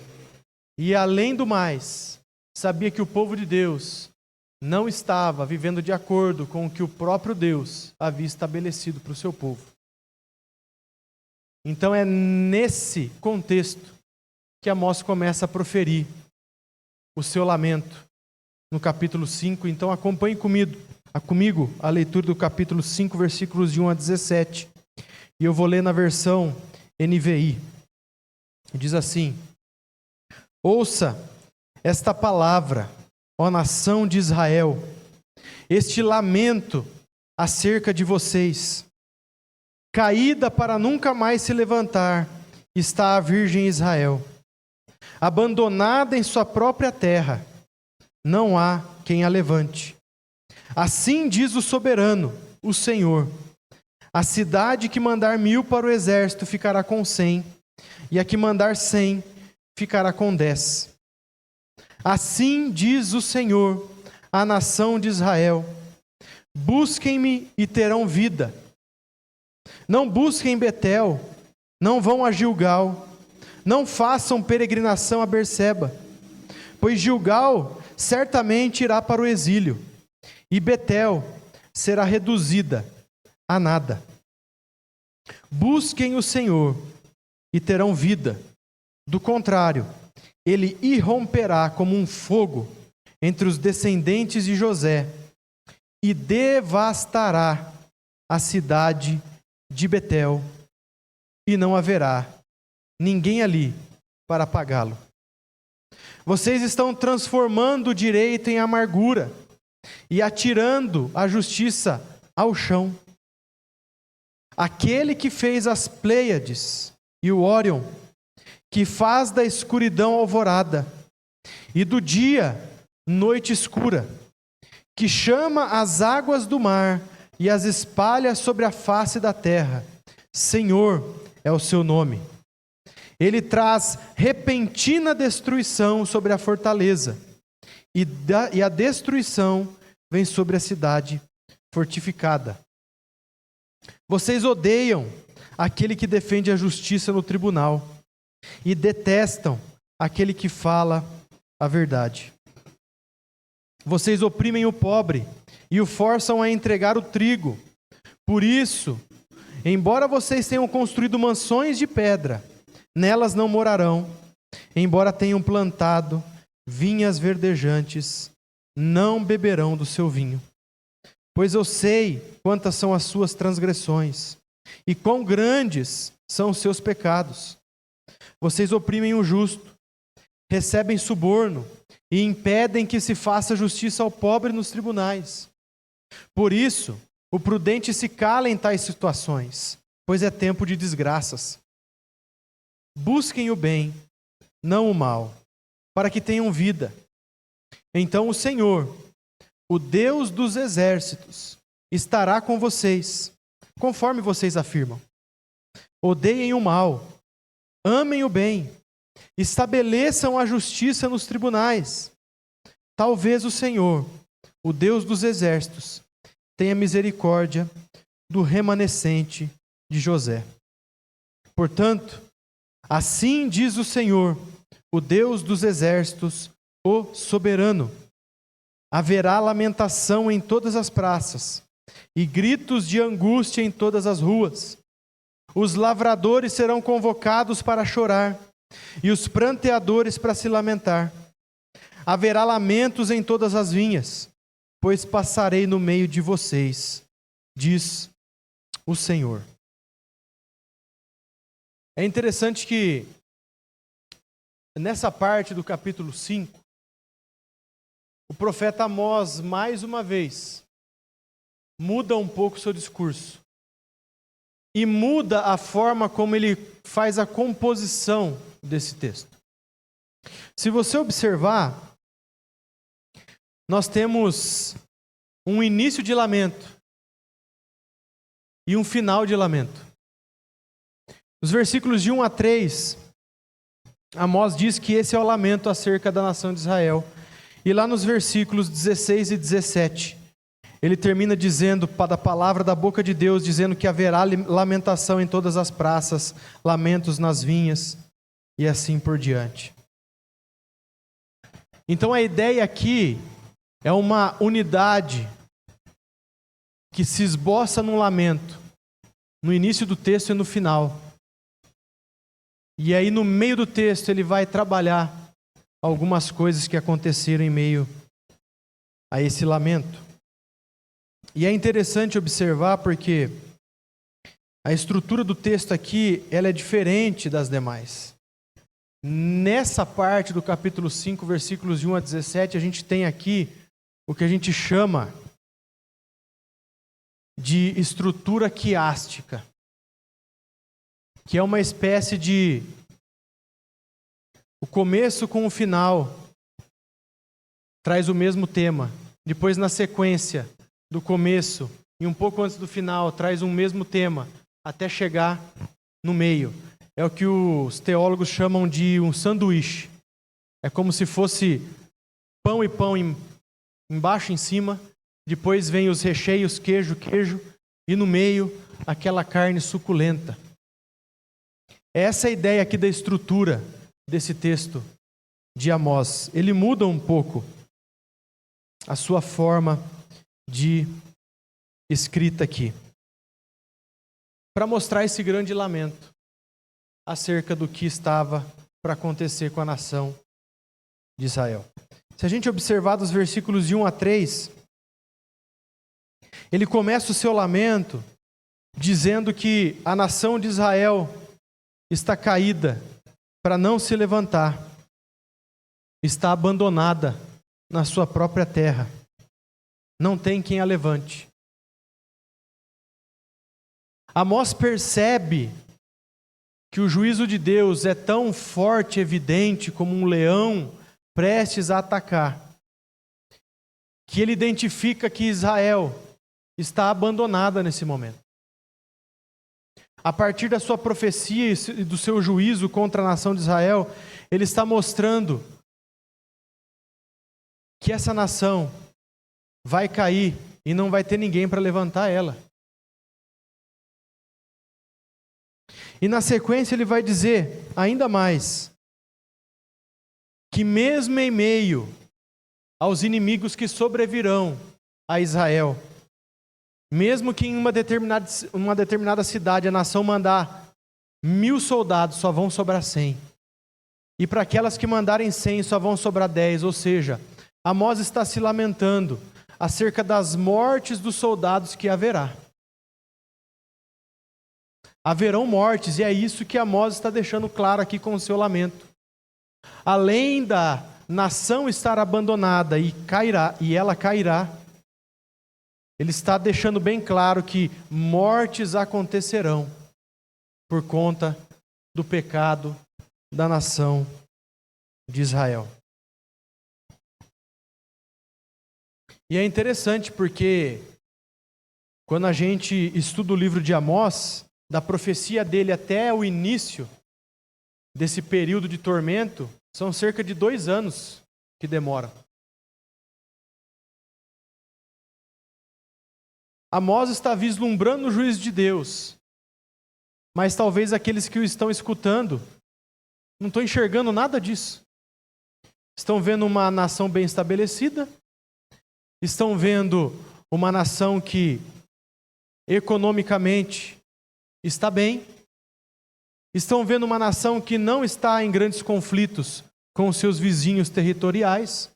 e além do mais, sabia que o povo de Deus não estava vivendo de acordo com o que o próprio Deus havia estabelecido para o seu povo. Então é nesse contexto que Amós começa a proferir o seu lamento no capítulo 5. Então acompanhe comigo a leitura do capítulo 5, versículos de 1 a 17. E eu vou ler na versão NVI. Diz assim: ouça esta palavra, ó nação de Israel, este lamento acerca de vocês. Caída para nunca mais se levantar está a virgem Israel, abandonada em sua própria terra, não há quem a levante. Assim diz o soberano, o Senhor: a cidade que mandar 1000 para o exército ficará com 100, e a que mandar 100 ficará com 10. Assim diz o Senhor, a nação de Israel: busquem-me e terão vida. Não busquem Betel, não vão a Gilgal, não façam peregrinação a Berseba, pois Gilgal certamente irá para o exílio, e Betel será reduzida a nada. Busquem o Senhor e terão vida, do contrário, ele irromperá como um fogo entre os descendentes de José e devastará a cidade de Betel, e não haverá ninguém ali para apagá-lo. Vocês estão transformando o direito em amargura e atirando a justiça ao chão. Aquele que fez as Pleiades e o Órion, que faz da escuridão alvorada e do dia noite escura, que chama as águas do mar e as espalha sobre a face da terra. Senhor é o seu nome. Ele traz repentina destruição sobre a fortaleza, e a destruição vem sobre a cidade fortificada. Vocês odeiam aquele que defende a justiça no tribunal, e detestam aquele que fala a verdade. Vocês oprimem o pobre e o forçam a entregar o trigo. Por isso, embora vocês tenham construído mansões de pedra, nelas não morarão. Embora tenham plantado vinhas verdejantes, não beberão do seu vinho. Pois eu sei quantas são as suas transgressões e quão grandes são os seus pecados. Vocês oprimem o justo, recebem suborno e impedem que se faça justiça ao pobre nos tribunais. Por isso, o prudente se cala em tais situações, pois é tempo de desgraças. Busquem o bem, não o mal, para que tenham vida. Então o Senhor, o Deus dos exércitos, estará com vocês, conforme vocês afirmam. Odeiem o mal, amem o bem, estabeleçam a justiça nos tribunais. Talvez o Senhor, o Deus dos exércitos, tenha misericórdia do remanescente de José. Portanto, assim diz o Senhor, o Deus dos exércitos, o soberano: haverá lamentação em todas as praças e gritos de angústia em todas as ruas. Os lavradores serão convocados para chorar e os pranteadores para se lamentar. Haverá lamentos em todas as vinhas, pois passarei no meio de vocês, diz o Senhor. É interessante que nessa parte do capítulo 5, o profeta Amós, mais uma vez, muda um pouco o seu discurso. E muda a forma como ele faz a composição desse texto. Se você observar, nós temos um início de lamento e um final de lamento. Nos versículos de 1 a 3, Amós diz que esse é o lamento acerca da nação de Israel. E lá nos versículos 16 e 17, ele termina dizendo, da palavra da boca de Deus, dizendo que haverá lamentação em todas as praças, lamentos nas vinhas, e assim por diante. Então a ideia aqui é uma unidade que se esboça num lamento, no início do texto e no final. E aí no meio do texto ele vai trabalhar algumas coisas que aconteceram em meio a esse lamento. E é interessante observar porque a estrutura do texto aqui, ela é diferente das demais. Nessa parte do capítulo 5, versículos de 1 a 17, a gente tem aqui o que a gente chama de estrutura quiástica, que é uma espécie de o começo com o final traz o mesmo tema. Depois, na sequência do começo e um pouco antes do final, traz um mesmo tema, até chegar no meio. É o que os teólogos chamam de um sanduíche. É como se fosse pão e pão embaixo e em cima, depois vem os recheios, queijo, e no meio, aquela carne suculenta. Essa é a ideia aqui da estrutura desse texto de Amós. Ele muda um pouco a sua forma de escrita aqui, para mostrar esse grande lamento acerca do que estava para acontecer com a nação de Israel. Se a gente observar dos versículos de 1 a 3, ele começa o seu lamento dizendo que a nação de Israel está caída para não se levantar, está abandonada na sua própria terra. Não tem quem a levante. Amós percebe que o juízo de Deus é tão forte e evidente como um leão prestes a atacar, que ele identifica que Israel está abandonada nesse momento. A partir da sua profecia e do seu juízo contra a nação de Israel, ele está mostrando que essa nação vai cair e não vai ter ninguém para levantar ela. E na sequência ele vai dizer ainda mais, que mesmo em meio aos inimigos que sobrevirão a Israel, mesmo que em uma determinada cidade a nação mandar 1000 soldados, só vão sobrar 100. E para aquelas que mandarem 100, só vão sobrar 10. Ou seja, Amós está se lamentando acerca das mortes dos soldados que haverá. Haverão mortes, e é isso que Amós está deixando claro aqui com o seu lamento. Além da nação estar abandonada e ela cairá, ele está deixando bem claro que mortes acontecerão por conta do pecado da nação de Israel. E é interessante porque quando a gente estuda o livro de Amós, da profecia dele até o início desse período de tormento, são cerca de 2 anos que demora. Amós está vislumbrando o juízo de Deus, mas talvez aqueles que o estão escutando não estão enxergando nada disso. Estão vendo uma nação bem estabelecida, estão vendo uma nação que economicamente está bem, estão vendo uma nação que não está em grandes conflitos com seus vizinhos territoriais.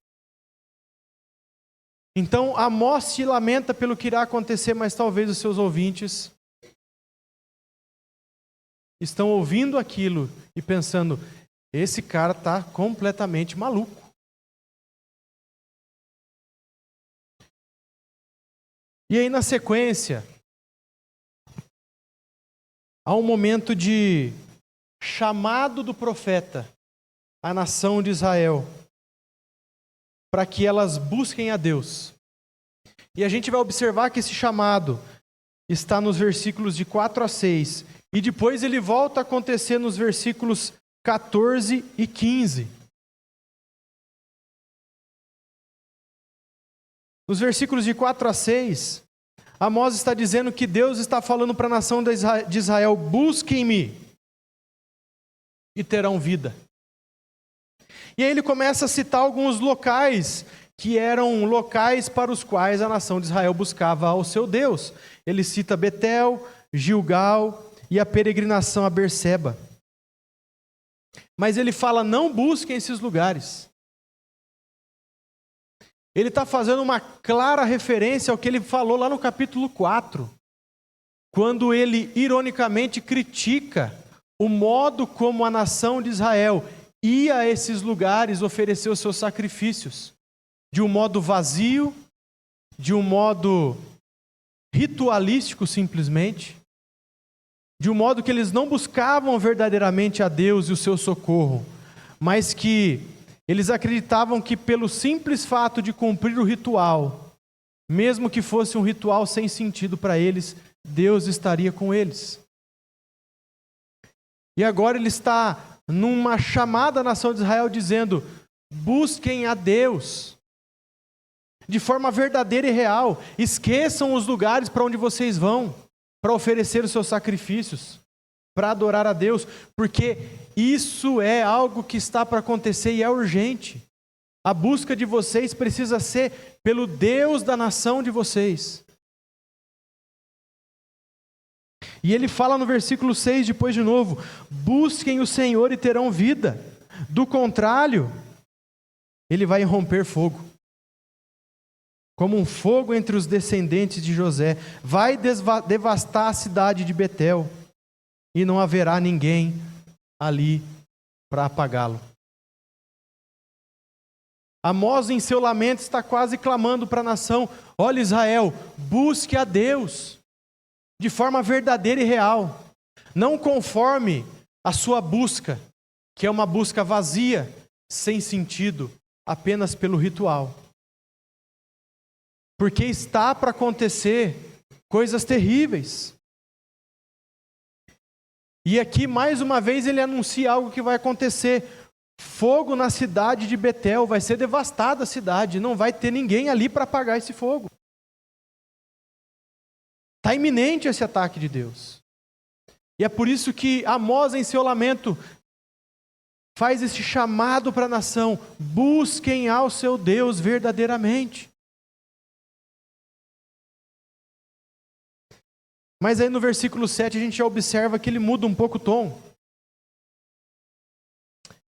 Então Amós se lamenta pelo que irá acontecer, mas talvez os seus ouvintes estão ouvindo aquilo e pensando, esse cara está completamente maluco. E aí na sequência, há um momento de chamado do profeta à nação de Israel, para que elas busquem a Deus. E a gente vai observar que esse chamado está nos versículos de 4 a 6, e depois ele volta a acontecer nos versículos 14 e 15. Nos versículos de 4 a 6, Amós está dizendo que Deus está falando para a nação de Israel, busquem-me e terão vida. E aí ele começa a citar alguns locais que eram locais para os quais a nação de Israel buscava ao seu Deus. Ele cita Betel, Gilgal e a peregrinação a Berseba. Mas ele fala, não busquem esses lugares. Ele está fazendo uma clara referência ao que ele falou lá no capítulo 4, quando ele ironicamente critica o modo como a nação de Israel ia a esses lugares oferecer os seus sacrifícios, de um modo vazio, de um modo ritualístico simplesmente, de um modo que eles não buscavam verdadeiramente a Deus e o seu socorro, mas que eles acreditavam que pelo simples fato de cumprir o ritual, mesmo que fosse um ritual sem sentido para eles, Deus estaria com eles. E agora ele está numa chamada à nação de Israel dizendo, busquem a Deus de forma verdadeira e real, esqueçam os lugares para onde vocês vão, para oferecer os seus sacrifícios, para adorar a Deus, porque isso é algo que está para acontecer e é urgente. A busca de vocês precisa ser pelo Deus da nação de vocês. E ele fala no versículo 6, depois de novo, busquem o Senhor e terão vida, do contrário, ele vai irromper fogo. Como um fogo entre os descendentes de José, vai devastar a cidade de Betel, e não haverá ninguém ali para apagá-lo. Amós, em seu lamento, está quase clamando para a nação, olha Israel, busque a Deus, de forma verdadeira e real, não conforme a sua busca, que é uma busca vazia, sem sentido, apenas pelo ritual. Porque está para acontecer coisas terríveis. E aqui, mais uma vez, ele anuncia algo que vai acontecer. Fogo na cidade de Betel, vai ser devastada a cidade, não vai ter ninguém ali para apagar esse fogo. Está iminente esse ataque de Deus. E é por isso que Amós, em seu lamento, faz esse chamado para a nação, busquem ao seu Deus verdadeiramente. Mas aí no versículo 7 a gente já observa que ele muda um pouco o tom.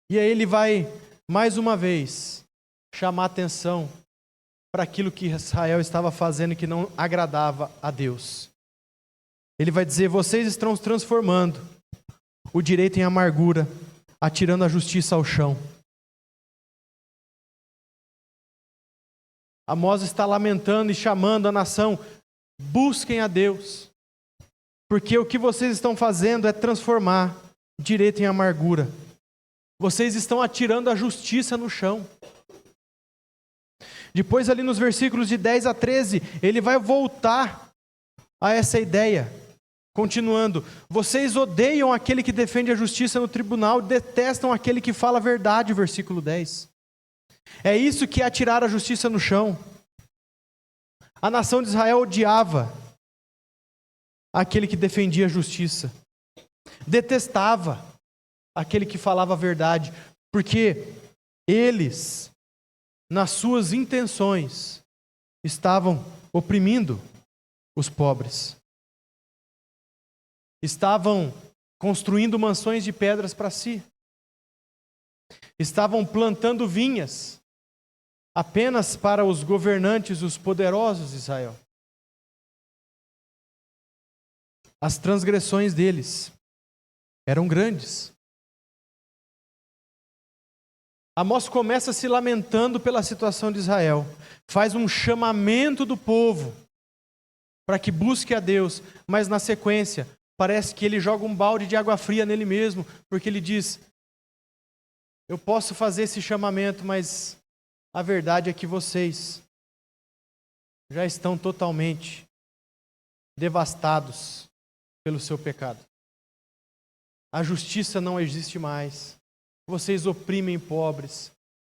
E aí ele vai, mais uma vez, chamar atenção para aquilo que Israel estava fazendo e que não agradava a Deus. Ele vai dizer, vocês estão transformando o direito em amargura, atirando a justiça ao chão. Amós está lamentando e chamando a nação, busquem a Deus. Porque o que vocês estão fazendo é transformar direito em amargura. Vocês estão atirando a justiça no chão. Depois, ali nos versículos de 10 a 13, ele vai voltar a essa ideia. Continuando, vocês odeiam aquele que defende a justiça no tribunal, detestam aquele que fala a verdade, versículo 10. É isso que é atirar a justiça no chão. A nação de Israel odiava aquele que defendia a justiça. Detestava aquele que falava a verdade, porque eles, nas suas intenções, estavam oprimindo os pobres. Estavam construindo mansões de pedras para si. Estavam plantando vinhas apenas para os governantes, os poderosos de Israel. As transgressões deles eram grandes. Amós começa se lamentando pela situação de Israel, faz um chamamento do povo para que busque a Deus, mas na sequência parece que ele joga um balde de água fria nele mesmo, porque ele diz: eu posso fazer esse chamamento, mas a verdade é que vocês já estão totalmente devastados pelo seu pecado. A justiça não existe mais. Vocês oprimem pobres.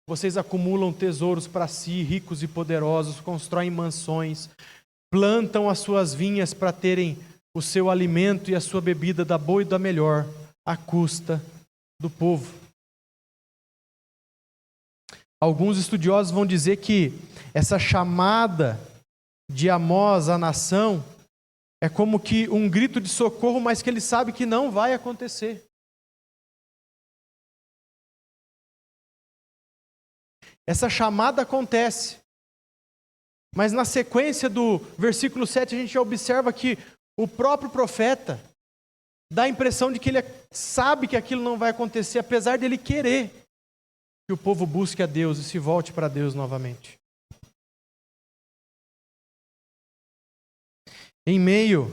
Vocês acumulam tesouros para si, ricos e poderosos, constroem mansões, plantam as suas vinhas para terem o seu alimento e a sua bebida da boa e da melhor, à custa do povo. Alguns estudiosos vão dizer que essa chamada de Amós à nação é como que um grito de socorro, mas que ele sabe que não vai acontecer. Essa chamada acontece, mas na sequência do versículo 7 a gente já observa que o próprio profeta dá a impressão de que ele sabe que aquilo não vai acontecer, apesar dele querer que o povo busque a Deus e se volte para Deus novamente. Em meio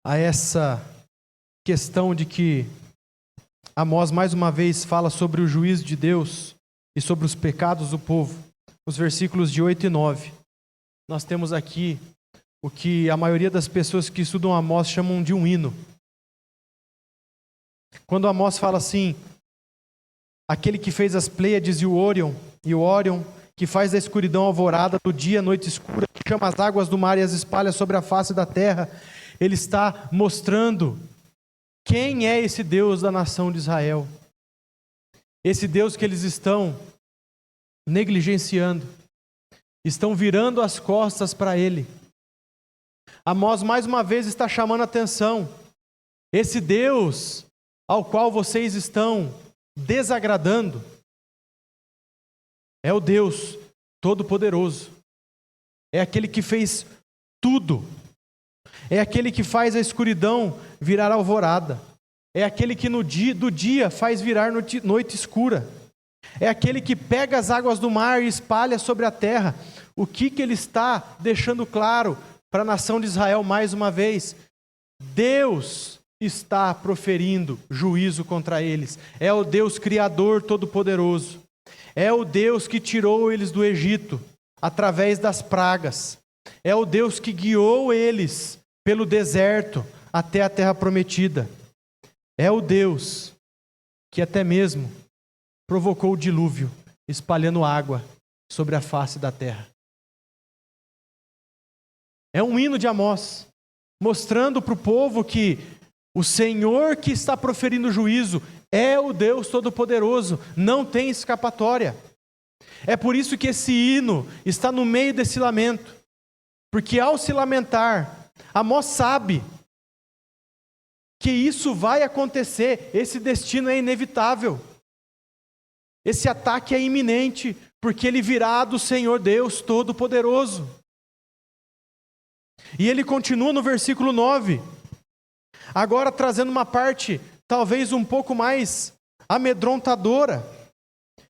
a essa questão de que Amós mais uma vez fala sobre o juízo de Deus e sobre os pecados do povo, os versículos de 8 e 9, nós temos aqui o que a maioria das pessoas que estudam Amós chamam de um hino. Quando Amós fala assim: aquele que fez as Pleiades e o Órion, que faz da escuridão alvorada, do dia noite escura, que chama as águas do mar e as espalha sobre a face da terra, ele está mostrando quem é esse Deus da nação de Israel. Esse Deus que eles estão negligenciando, estão virando as costas para ele. Amós mais uma vez está chamando a atenção. Esse Deus ao qual vocês estão desagradando é o Deus Todo-Poderoso. É aquele que fez tudo. É aquele que faz a escuridão virar alvorada. É aquele que do dia faz virar noite escura. É aquele que pega as águas do mar e espalha sobre a terra. O que ele está deixando claro para a nação de Israel mais uma vez? Deus está proferindo juízo contra eles. É o Deus Criador Todo-Poderoso. É o Deus que tirou eles do Egito através das pragas. É o Deus que guiou eles pelo deserto até a terra prometida. É o Deus que até mesmo provocou o dilúvio, espalhando água sobre a face da terra. É um hino de Amós, mostrando para o povo que o Senhor que está proferindo juízo é o Deus Todo-Poderoso, não tem escapatória. É por isso que esse hino está no meio desse lamento, porque ao se lamentar, Amós sabe que isso vai acontecer, esse destino é inevitável. Esse ataque é iminente, porque ele virá do Senhor Deus Todo-Poderoso. E ele continua no versículo 9, agora trazendo uma parte talvez um pouco mais amedrontadora,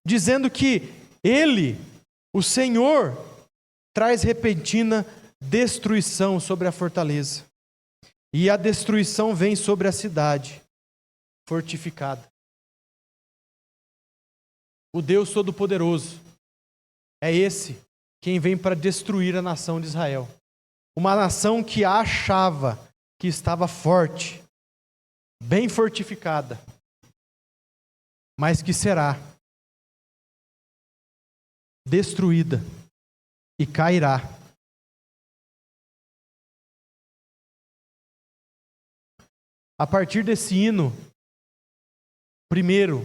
dizendo que ele, o Senhor, traz repentina destruição sobre a fortaleza. E a destruição vem sobre a cidade fortificada. o Deus Todo-Poderoso, é esse quem vem para destruir a nação de Israel. Uma nação que achava que estava forte, bem fortificada, mas que será destruída e cairá. A partir desse hino, primeiro,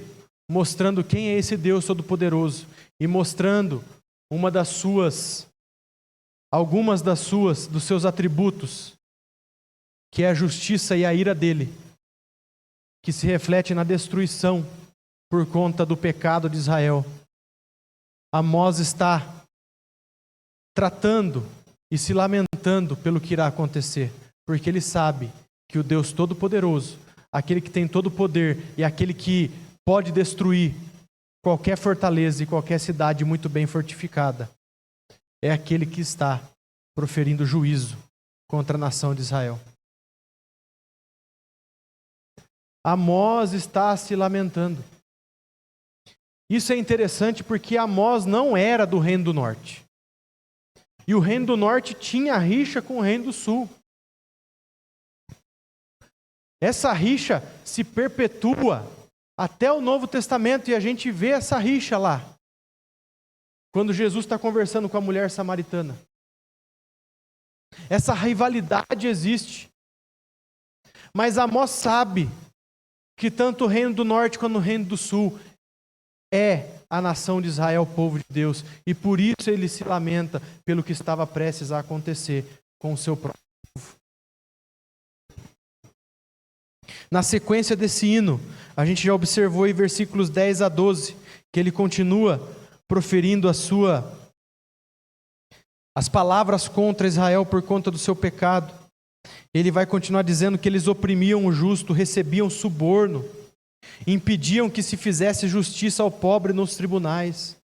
mostrando quem é esse Deus Todo-Poderoso e mostrando algumas dos seus atributos, que é a justiça e a ira dele, que se reflete na destruição por conta do pecado de Israel. Amós está tratando e se lamentando pelo que irá acontecer, porque ele sabe que o Deus Todo-Poderoso, aquele que tem todo o poder e aquele que pode destruir qualquer fortaleza e qualquer cidade muito bem fortificada, é aquele que está proferindo juízo contra a nação de Israel. Amós está se lamentando. Isso é interessante porque Amós não era do Reino do Norte. E o Reino do Norte tinha rixa com o Reino do Sul. Essa rixa se perpetua até o Novo Testamento e a gente vê essa rixa lá. Quando Jesus está conversando com a mulher samaritana. Essa rivalidade existe. Mas Amós sabe que tanto o Reino do Norte quanto o Reino do Sul é a nação de Israel, o povo de Deus. E por isso ele se lamenta pelo que estava prestes a acontecer com o seu próprio povo. Na sequência desse hino, a gente já observou em versículos 10 a 12, que ele continua proferindo as palavras contra Israel por conta do seu pecado. Ele vai continuar dizendo que eles oprimiam o justo, recebiam suborno, impediam que se fizesse justiça ao pobre nos tribunais.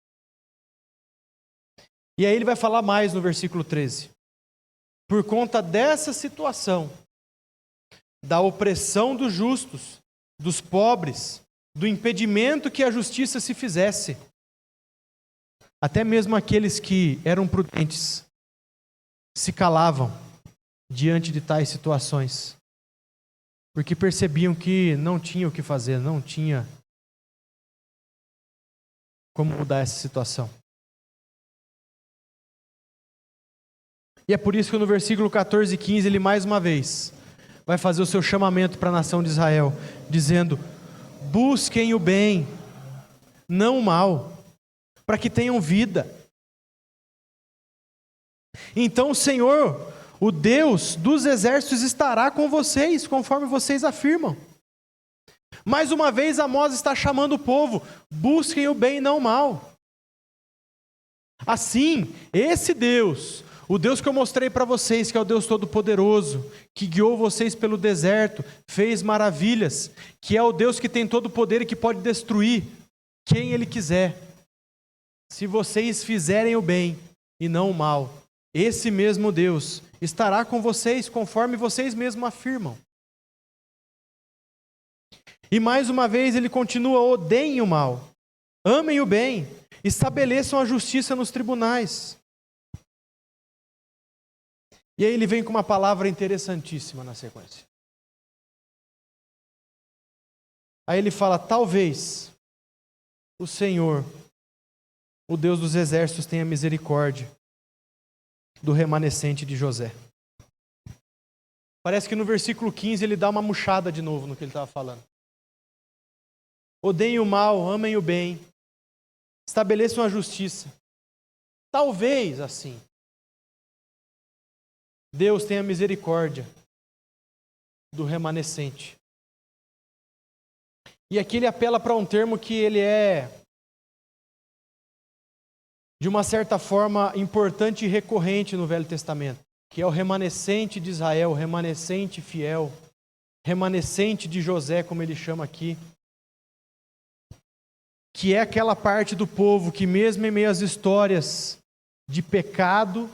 E aí ele vai falar mais no versículo 13. Por conta dessa situação, da opressão dos justos, dos pobres, do impedimento que a justiça se fizesse, até mesmo aqueles que eram prudentes se calavam diante de tais situações, porque percebiam que não tinha o que fazer, não tinha como mudar essa situação. E é por isso que no versículo 14 e 15 ele mais uma vez vai fazer o seu chamamento para a nação de Israel, dizendo: busquem o bem, não o mal, para que tenham vida. Então o Senhor, o Deus dos exércitos, estará com vocês, conforme vocês afirmam. Mais uma vez Amós está chamando o povo: busquem o bem e não o mal. Assim, esse Deus, o Deus que eu mostrei para vocês, que é o Deus Todo-Poderoso, que guiou vocês pelo deserto, fez maravilhas, que é o Deus que tem todo o poder e que pode destruir quem Ele quiser. Se vocês fizerem o bem e não o mal, esse mesmo Deus estará com vocês, conforme vocês mesmos afirmam. E mais uma vez ele continua: odeiem o mal, amem o bem, estabeleçam a justiça nos tribunais. E aí ele vem com uma palavra interessantíssima na sequência. Aí ele fala: talvez o Senhor, o Deus dos exércitos, tenha misericórdia do remanescente de José. Parece que no versículo 15 ele dá uma murchada de novo no que ele estava falando. Odeiem o mal, amem o bem, estabeleçam a justiça. Talvez assim Deus tenha misericórdia do remanescente. E aqui ele apela para um termo que ele é, de uma certa forma, importante e recorrente no Velho Testamento, que é o remanescente de Israel, o remanescente fiel, remanescente de José, como ele chama aqui, que é aquela parte do povo que, mesmo em meio às histórias de pecado,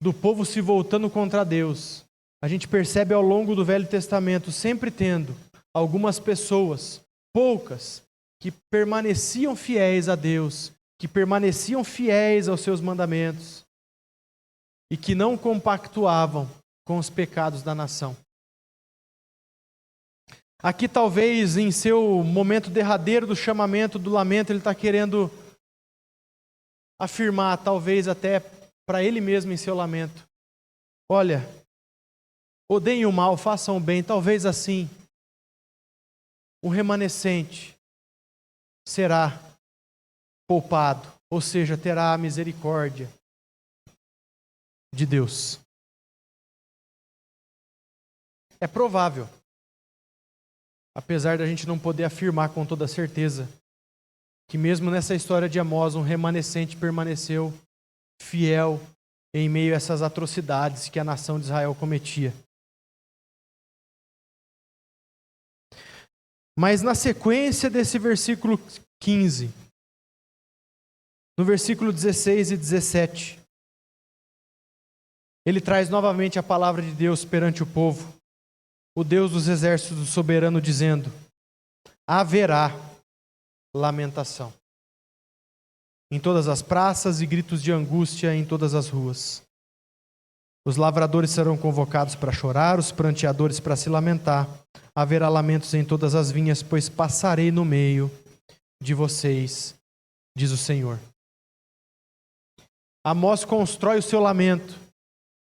do povo se voltando contra Deus, a gente percebe ao longo do Velho Testamento sempre tendo algumas pessoas, poucas, que permaneciam fiéis a Deus, que permaneciam fiéis aos seus mandamentos e que não compactuavam com os pecados da nação. Aqui talvez em seu momento derradeiro do chamamento, do lamento, ele está querendo afirmar, talvez até para ele mesmo em seu lamento: olha, odeiem o mal, façam o bem, talvez assim o remanescente será poupado, ou seja, terá a misericórdia de Deus. É provável, apesar da gente não poder afirmar com toda certeza, que mesmo nessa história de Amós, um remanescente permaneceu fiel em meio a essas atrocidades que a nação de Israel cometia. Mas na sequência desse versículo 15, no versículo 16 e 17, ele traz novamente a palavra de Deus perante o povo, o Deus dos exércitos, o soberano, dizendo: haverá lamentação em todas as praças e gritos de angústia em todas as ruas. Os lavradores serão convocados para chorar, os pranteadores para se lamentar. Haverá lamentos em todas as vinhas, pois passarei no meio de vocês, diz o Senhor. Amós constrói o seu lamento,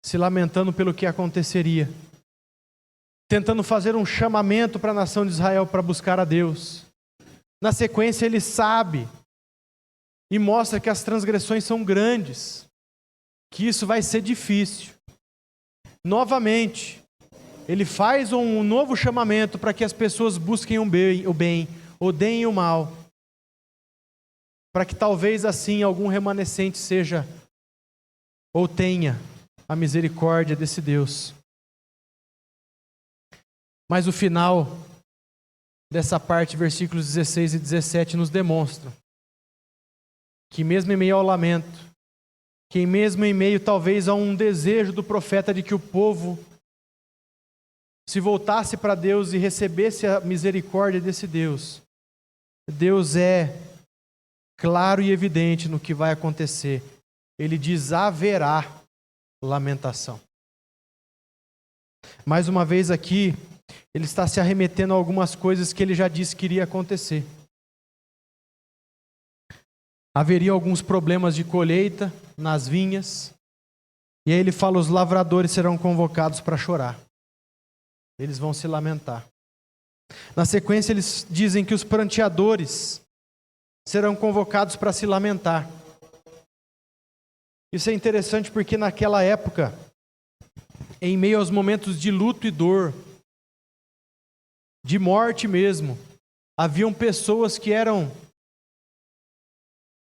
se lamentando pelo que aconteceria, tentando fazer um chamamento para a nação de Israel para buscar a Deus. Na sequência, ele sabe e mostra que as transgressões são grandes, que isso vai ser difícil. Novamente, ele faz um novo chamamento para que as pessoas busquem o bem, odeiem o mal, para que talvez assim algum remanescente seja ou tenha a misericórdia desse Deus. Mas o final dessa parte, versículos 16 e 17, nos demonstra que mesmo em meio ao lamento, que mesmo em meio talvez a um desejo do profeta de que o povo se voltasse para Deus e recebesse a misericórdia desse Deus, Deus é claro e evidente no que vai acontecer. Ele diz: haverá lamentação. Mais uma vez aqui, ele está se arremetendo a algumas coisas que ele já disse que iria acontecer. Haveria alguns problemas de colheita nas vinhas, e aí ele fala: os lavradores serão convocados para chorar. Eles vão se lamentar. Na sequência, eles dizem que os pranteadores serão convocados para se lamentar. Isso é interessante porque naquela época, em meio aos momentos de luto e dor, de morte mesmo, haviam pessoas que eram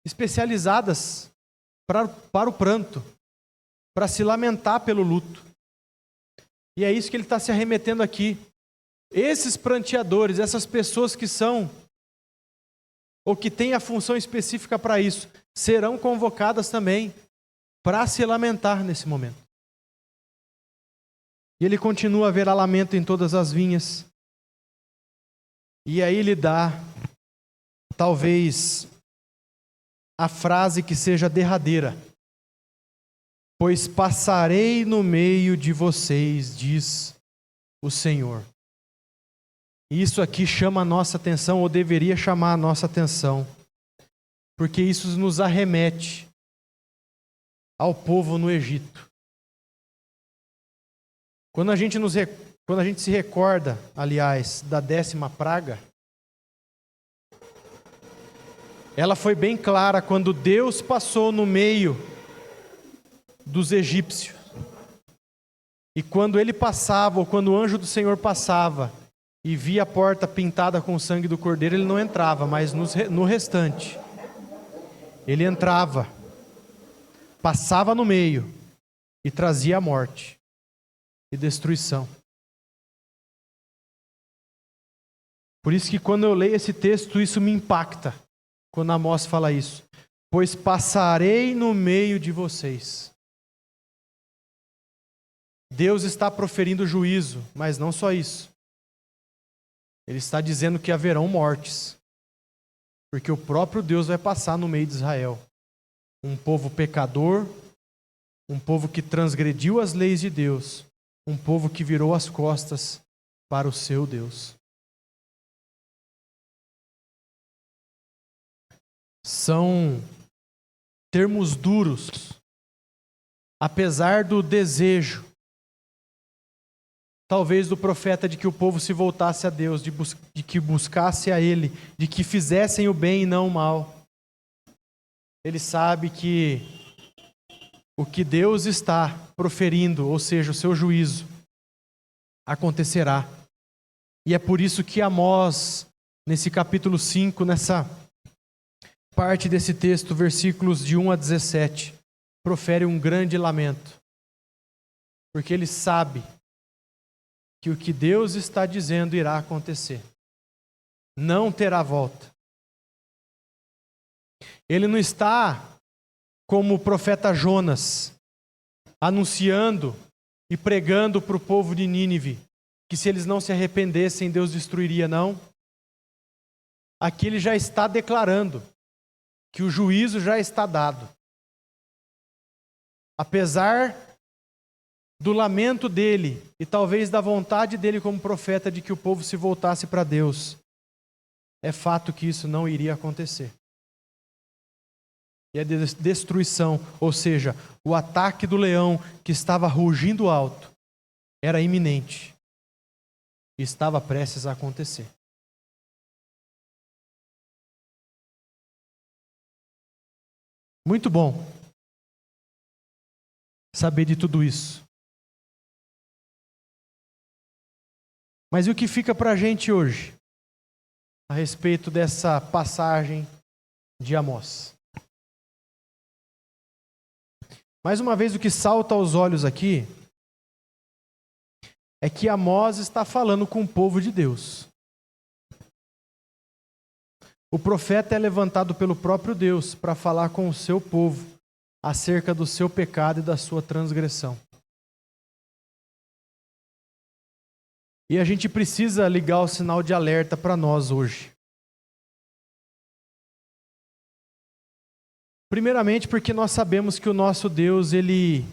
especializadas para o pranto, para se lamentar pelo luto. E é isso que ele está se arremetendo aqui. Esses pranteadores, essas pessoas que são, ou que têm a função específica para isso, serão convocadas também para se lamentar nesse momento. E ele continua: haverá lamento em todas as vinhas. E aí ele dá, talvez, a frase que seja derradeira: pois passarei no meio de vocês, diz o Senhor. E isso aqui chama a nossa atenção, ou deveria chamar a nossa atenção, porque isso nos arremete ao povo no Egito. Quando a gente se recorda, aliás, da 10ª praga, ela foi bem clara quando Deus passou no meio dos egípcios. E quando ele passava, ou quando o anjo do Senhor passava e via a porta pintada com o sangue do cordeiro, ele não entrava, mas no restante, ele entrava, passava no meio e trazia a morte e destruição. Por isso que quando eu leio esse texto, isso me impacta, quando Amós fala isso: pois passarei no meio de vocês. Deus está proferindo juízo, mas não só isso. Ele está dizendo que haverão mortes. Porque o próprio Deus vai passar no meio de Israel. Um povo pecador, um povo que transgrediu as leis de Deus, um povo que virou as costas para o seu Deus. São termos duros, apesar do desejo, talvez do profeta, de que o povo se voltasse a Deus, de que buscasse a Ele, de que fizessem o bem e não o mal. Ele sabe que o que Deus está proferindo, ou seja, o seu juízo, acontecerá. E é por isso que Amós, nesse capítulo 5, nessa parte desse texto, versículos de 1 a 17, profere um grande lamento. Porque ele sabe que o que Deus está dizendo irá acontecer. Não terá volta. Ele não está como o profeta Jonas, anunciando e pregando para o povo de Nínive que se eles não se arrependessem, Deus destruiria, não. Aqui ele já está declarando que o juízo já está dado. Apesar do lamento dele e talvez da vontade dele como profeta de que o povo se voltasse para Deus, é fato que isso não iria acontecer. E a destruição, ou seja, o ataque do leão que estava rugindo alto, era iminente e estava prestes a acontecer. Muito bom saber de tudo isso. Mas e o que fica para a gente hoje a respeito dessa passagem de Amós? Mais uma vez, o que salta aos olhos aqui é que Amós está falando com o povo de Deus. O profeta é levantado pelo próprio Deus para falar com o seu povo acerca do seu pecado e da sua transgressão. E a gente precisa ligar o sinal de alerta para nós hoje. Primeiramente porque nós sabemos que o nosso Deus, Ele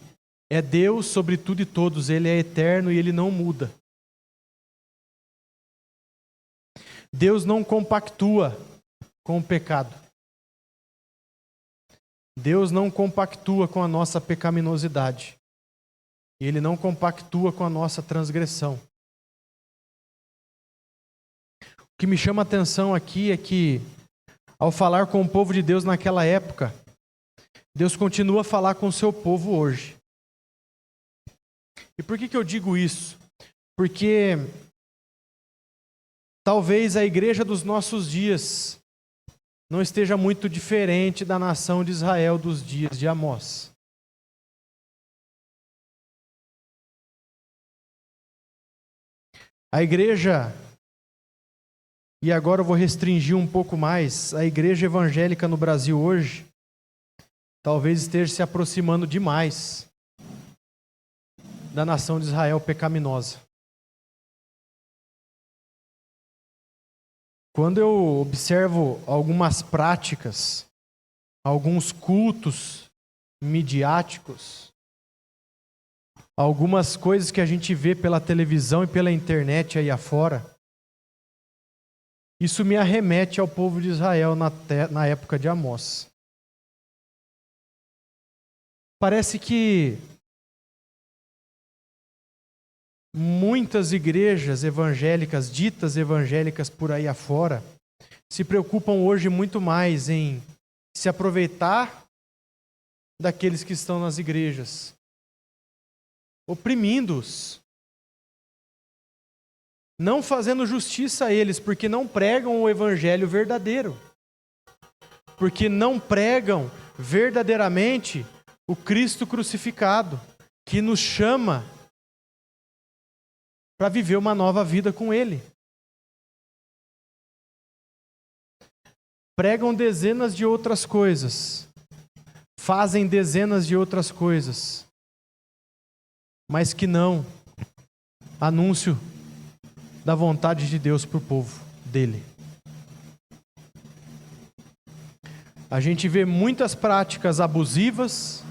é Deus sobre tudo e todos, Ele é eterno e Ele não muda. Deus não compactua com o pecado. Deus não compactua com a nossa pecaminosidade. Ele não compactua com a nossa transgressão. O que me chama a atenção aqui é que, ao falar com o povo de Deus naquela época, Deus continua a falar com o seu povo hoje. E por que eu digo isso? Porque talvez a igreja dos nossos dias não esteja muito diferente da nação de Israel dos dias de Amós. A igreja, e agora eu vou restringir um pouco mais, a igreja evangélica no Brasil hoje, talvez esteja se aproximando demais da nação de Israel pecaminosa. Quando eu observo algumas práticas, alguns cultos midiáticos, algumas coisas que a gente vê pela televisão e pela internet aí afora, isso me arremete ao povo de Israel na época de Amós. Parece que muitas igrejas evangélicas, ditas evangélicas por aí afora, se preocupam hoje muito mais em se aproveitar daqueles que estão nas igrejas, oprimindo-os, não fazendo justiça a eles, porque não pregam o evangelho verdadeiro, porque não pregam verdadeiramente o Cristo crucificado, que nos chama para viver uma nova vida com Ele. Pregam dezenas de outras coisas, fazem dezenas de outras coisas, mas que não anúncio da vontade de Deus para o povo dele. A gente vê muitas práticas abusivas,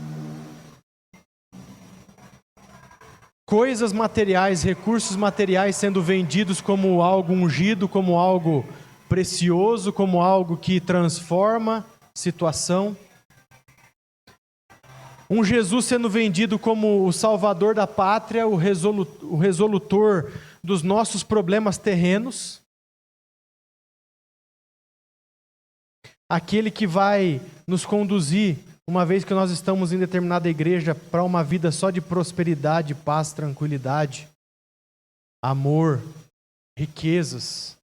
coisas materiais, recursos materiais sendo vendidos como algo ungido, como algo precioso, como algo que transforma situação. Um Jesus sendo vendido como o salvador da pátria, o resolutor dos nossos problemas terrenos. Aquele que vai nos conduzir, uma vez que nós estamos em determinada igreja, para uma vida só de prosperidade, paz, tranquilidade, amor, riquezas.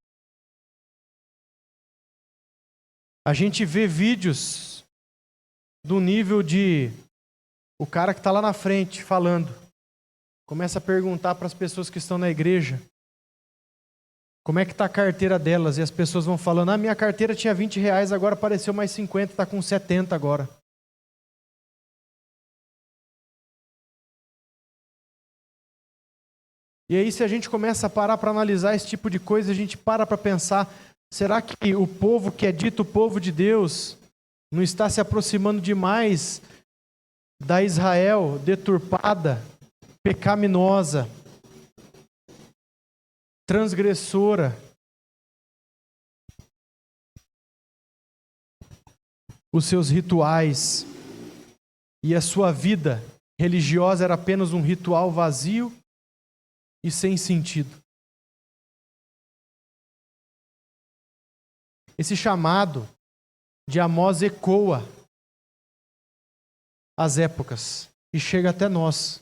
A gente vê vídeos do nível de o cara que está lá na frente falando, começa a perguntar para as pessoas que estão na igreja, como é que está a carteira delas? E as pessoas vão falando, minha carteira tinha R$20, agora apareceu mais 50, está com 70 agora. E aí, se a gente começa a parar para analisar esse tipo de coisa, a gente para pensar, será que o povo que é dito o povo de Deus não está se aproximando demais da Israel deturpada, pecaminosa, transgressora? Os seus rituais e a sua vida religiosa era apenas um ritual vazio e sem sentido. Esse chamado de Amós ecoa as épocas e chega até nós,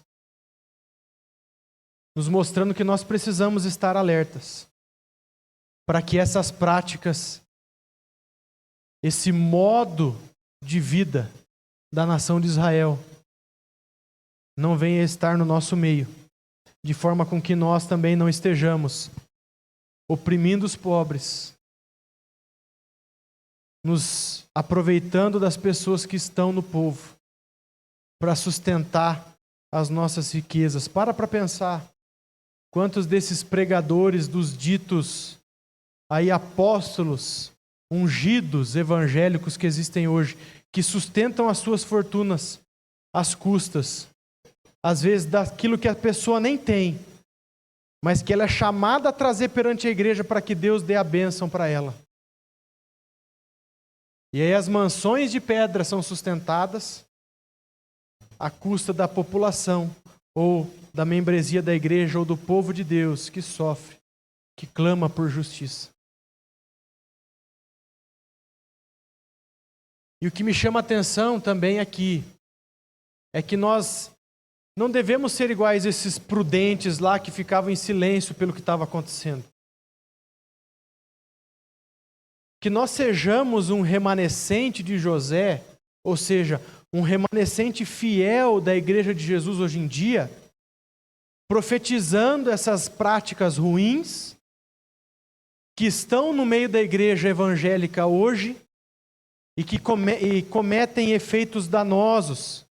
nos mostrando que nós precisamos estar alertas para que essas práticas, esse modo de vida da nação de Israel não venha estar no nosso meio, de forma com que nós também não estejamos oprimindo os pobres, nos aproveitando das pessoas que estão no povo para sustentar as nossas riquezas. Para pensar quantos desses pregadores dos ditos aí apóstolos, ungidos, evangélicos que existem hoje, que sustentam as suas fortunas às custas, às vezes, daquilo que a pessoa nem tem, mas que ela é chamada a trazer perante a igreja para que Deus dê a bênção para ela. E aí as mansões de pedra são sustentadas à custa da população, ou da membresia da igreja, ou do povo de Deus que sofre, que clama por justiça. E o que me chama a atenção também aqui é que nós não devemos ser iguais a esses prudentes lá que ficavam em silêncio pelo que estava acontecendo. Que nós sejamos um remanescente de José, ou seja, um remanescente fiel da igreja de Jesus hoje em dia, profetizando essas práticas ruins que estão no meio da igreja evangélica hoje e que cometem efeitos danosos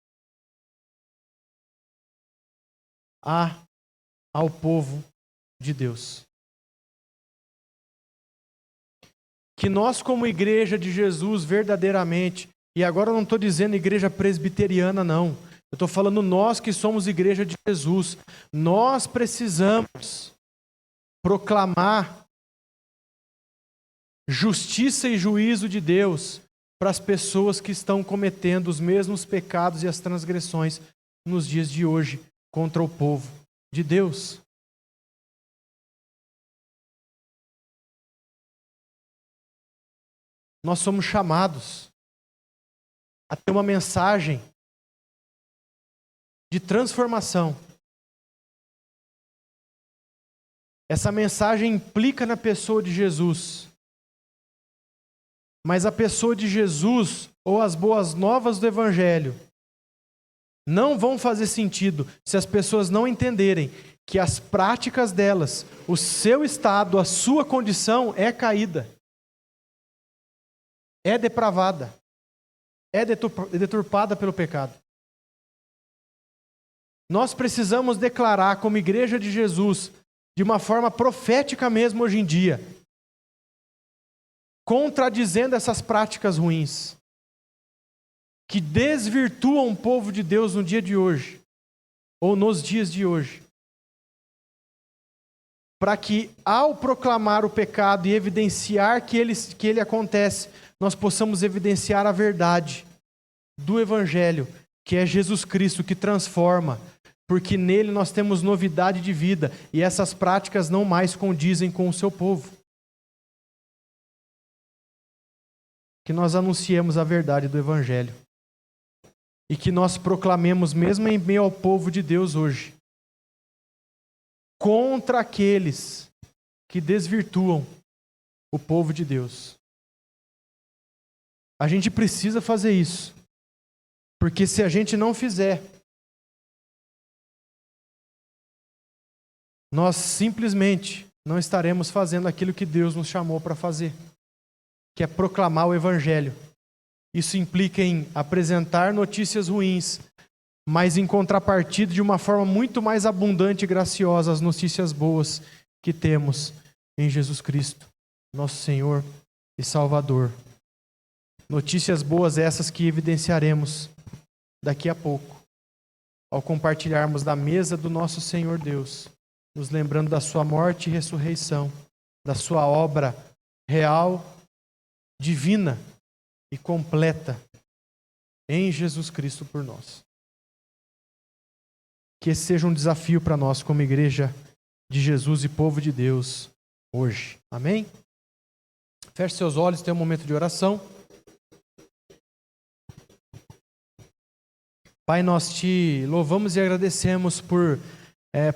ao povo de Deus. Que nós, como igreja de Jesus, verdadeiramente, e agora eu não estou dizendo igreja presbiteriana, não. Eu estou falando nós que somos igreja de Jesus. Nós precisamos proclamar justiça e juízo de Deus para as pessoas que estão cometendo os mesmos pecados e as transgressões nos dias de hoje contra o povo de Deus. Nós somos chamados a ter uma mensagem de transformação. Essa mensagem implica na pessoa de Jesus. Mas a pessoa de Jesus, ou as boas novas do Evangelho, não vão fazer sentido se as pessoas não entenderem que as práticas delas, o seu estado, a sua condição é caída, é depravada, é deturpada pelo pecado. Nós precisamos declarar como igreja de Jesus, de uma forma profética mesmo hoje em dia, contradizendo essas práticas ruins. que desvirtuam o povo de Deus no dia de hoje, ou nos dias de hoje, para que, ao proclamar o pecado e evidenciar que ele acontece, nós possamos evidenciar a verdade do Evangelho, que é Jesus Cristo, que transforma, porque nele nós temos novidade de vida, e essas práticas não mais condizem com o seu povo. Que nós anunciemos a verdade do Evangelho, e que nós proclamemos, mesmo em meio ao povo de Deus hoje, contra aqueles que desvirtuam o povo de Deus. A gente precisa fazer isso, porque se a gente não fizer, nós simplesmente não estaremos fazendo aquilo que Deus nos chamou para fazer, que é proclamar o Evangelho. Isso implica em apresentar notícias ruins, mas em contrapartida, de uma forma muito mais abundante e graciosa, as notícias boas que temos em Jesus Cristo, nosso Senhor e Salvador. Notícias boas essas que evidenciaremos daqui a pouco, ao compartilharmos da mesa do nosso Senhor Deus, nos lembrando da sua morte e ressurreição, da sua obra real, divina e completa em Jesus Cristo por nós. Que esse seja um desafio para nós como igreja de Jesus e povo de Deus hoje. Amém? Feche seus olhos, tenha um momento de oração. Pai, nós te louvamos e agradecemos por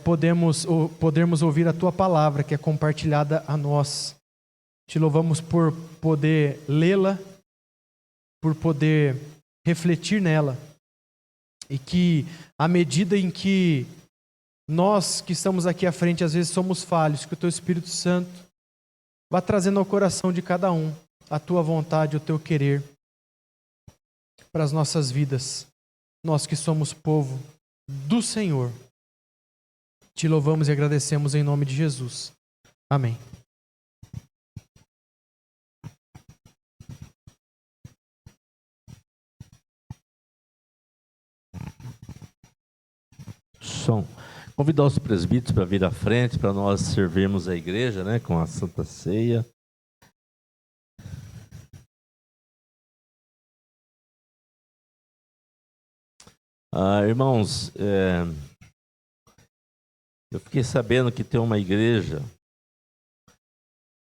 podermos ouvir a tua palavra que é compartilhada a nós. Te louvamos por poder lê-la, por poder refletir nela. E que, à medida em que nós que estamos aqui à frente, às vezes somos falhos, que o teu Espírito Santo vá trazendo ao coração de cada um a tua vontade, o teu querer para as nossas vidas. Nós que somos povo do Senhor, te louvamos e agradecemos em nome de Jesus. Amém. Som. Convidar os presbíteros para vir à frente, para nós servirmos a igreja, né, com a Santa Ceia. Irmãos, eu fiquei sabendo que tem uma igreja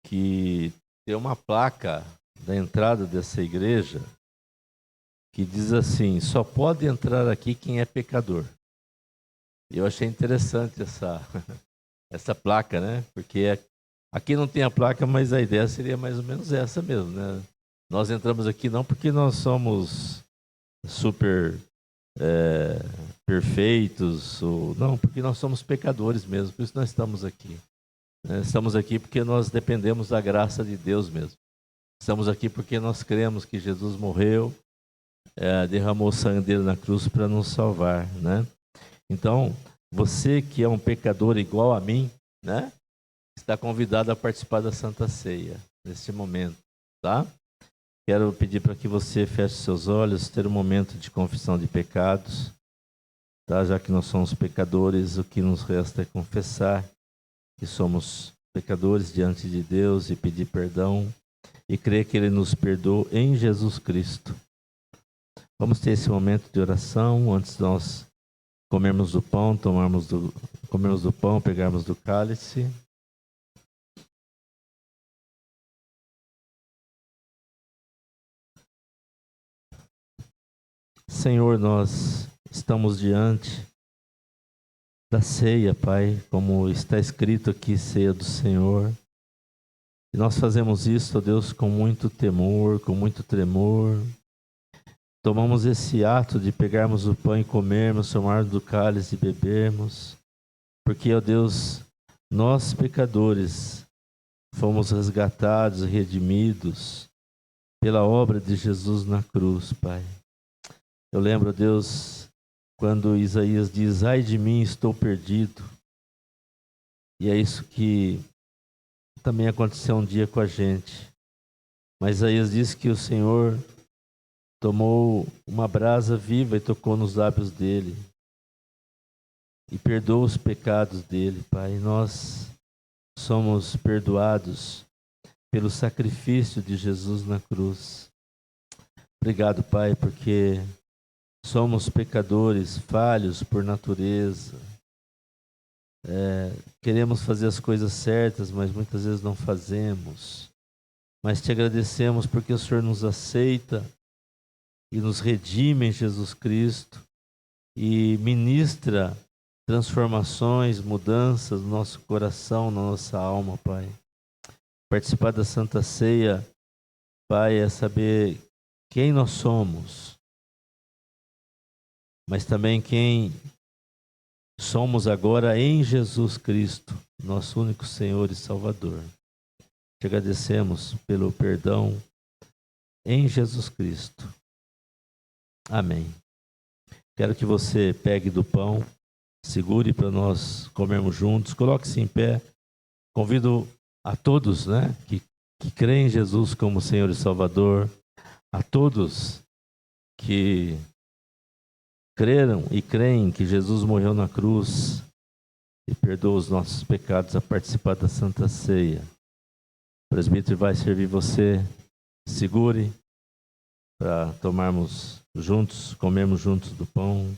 que tem uma placa da entrada dessa igreja que diz assim: só pode entrar aqui quem é pecador. Eu achei interessante essa placa, né? Porque aqui não tem a placa, mas a ideia seria mais ou menos essa mesmo, né? Nós entramos aqui não porque nós somos super perfeitos, não, porque nós somos pecadores mesmo, por isso nós estamos aqui. Estamos aqui porque nós dependemos da graça de Deus mesmo. Estamos aqui porque nós cremos que Jesus morreu, derramou o sangue dele na cruz para nos salvar, né? Então, você que é um pecador igual a mim, né, está convidado a participar da Santa Ceia neste momento, tá? Quero pedir para que você feche seus olhos, ter um momento de confissão de pecados, tá? Já que nós somos pecadores, o que nos resta é confessar que somos pecadores diante de Deus e pedir perdão e crer que Ele nos perdoa em Jesus Cristo. Vamos ter esse momento de oração antes de nós comermos do pão, comermos do pão, pegarmos do cálice. Senhor, nós estamos diante da ceia, Pai, como está escrito aqui, ceia do Senhor. E nós fazemos isso, ó Deus, com muito temor, com muito tremor. Tomamos esse ato de pegarmos o pão e comermos, tomarmos do cálice e bebermos, porque, ó Deus, nós pecadores fomos resgatados e redimidos pela obra de Jesus na cruz, Pai. Eu lembro, ó Deus, quando Isaías diz: ai de mim, estou perdido. E é isso que também aconteceu um dia com a gente. Mas Isaías diz que o Senhor tomou uma brasa viva e tocou nos lábios dele. E perdoa os pecados dele, Pai. Nós somos perdoados pelo sacrifício de Jesus na cruz. Obrigado, Pai, porque somos pecadores, falhos por natureza. Queremos fazer as coisas certas, mas muitas vezes não fazemos. Mas te agradecemos porque o Senhor nos aceita e nos redime em Jesus Cristo e ministra transformações, mudanças no nosso coração, na nossa alma, Pai. Participar da Santa Ceia, Pai, é saber quem nós somos, mas também quem somos agora em Jesus Cristo, nosso único Senhor e Salvador. Te agradecemos pelo perdão em Jesus Cristo. Amém. Quero que você pegue do pão, segure para nós comermos juntos, coloque-se em pé. Convido a todos, que creem em Jesus como Senhor e Salvador, a todos que creram e creem que Jesus morreu na cruz e perdoa os nossos pecados, a participar da Santa Ceia. O presbítero vai servir você, segure para tomarmos juntos, comermos juntos do pão.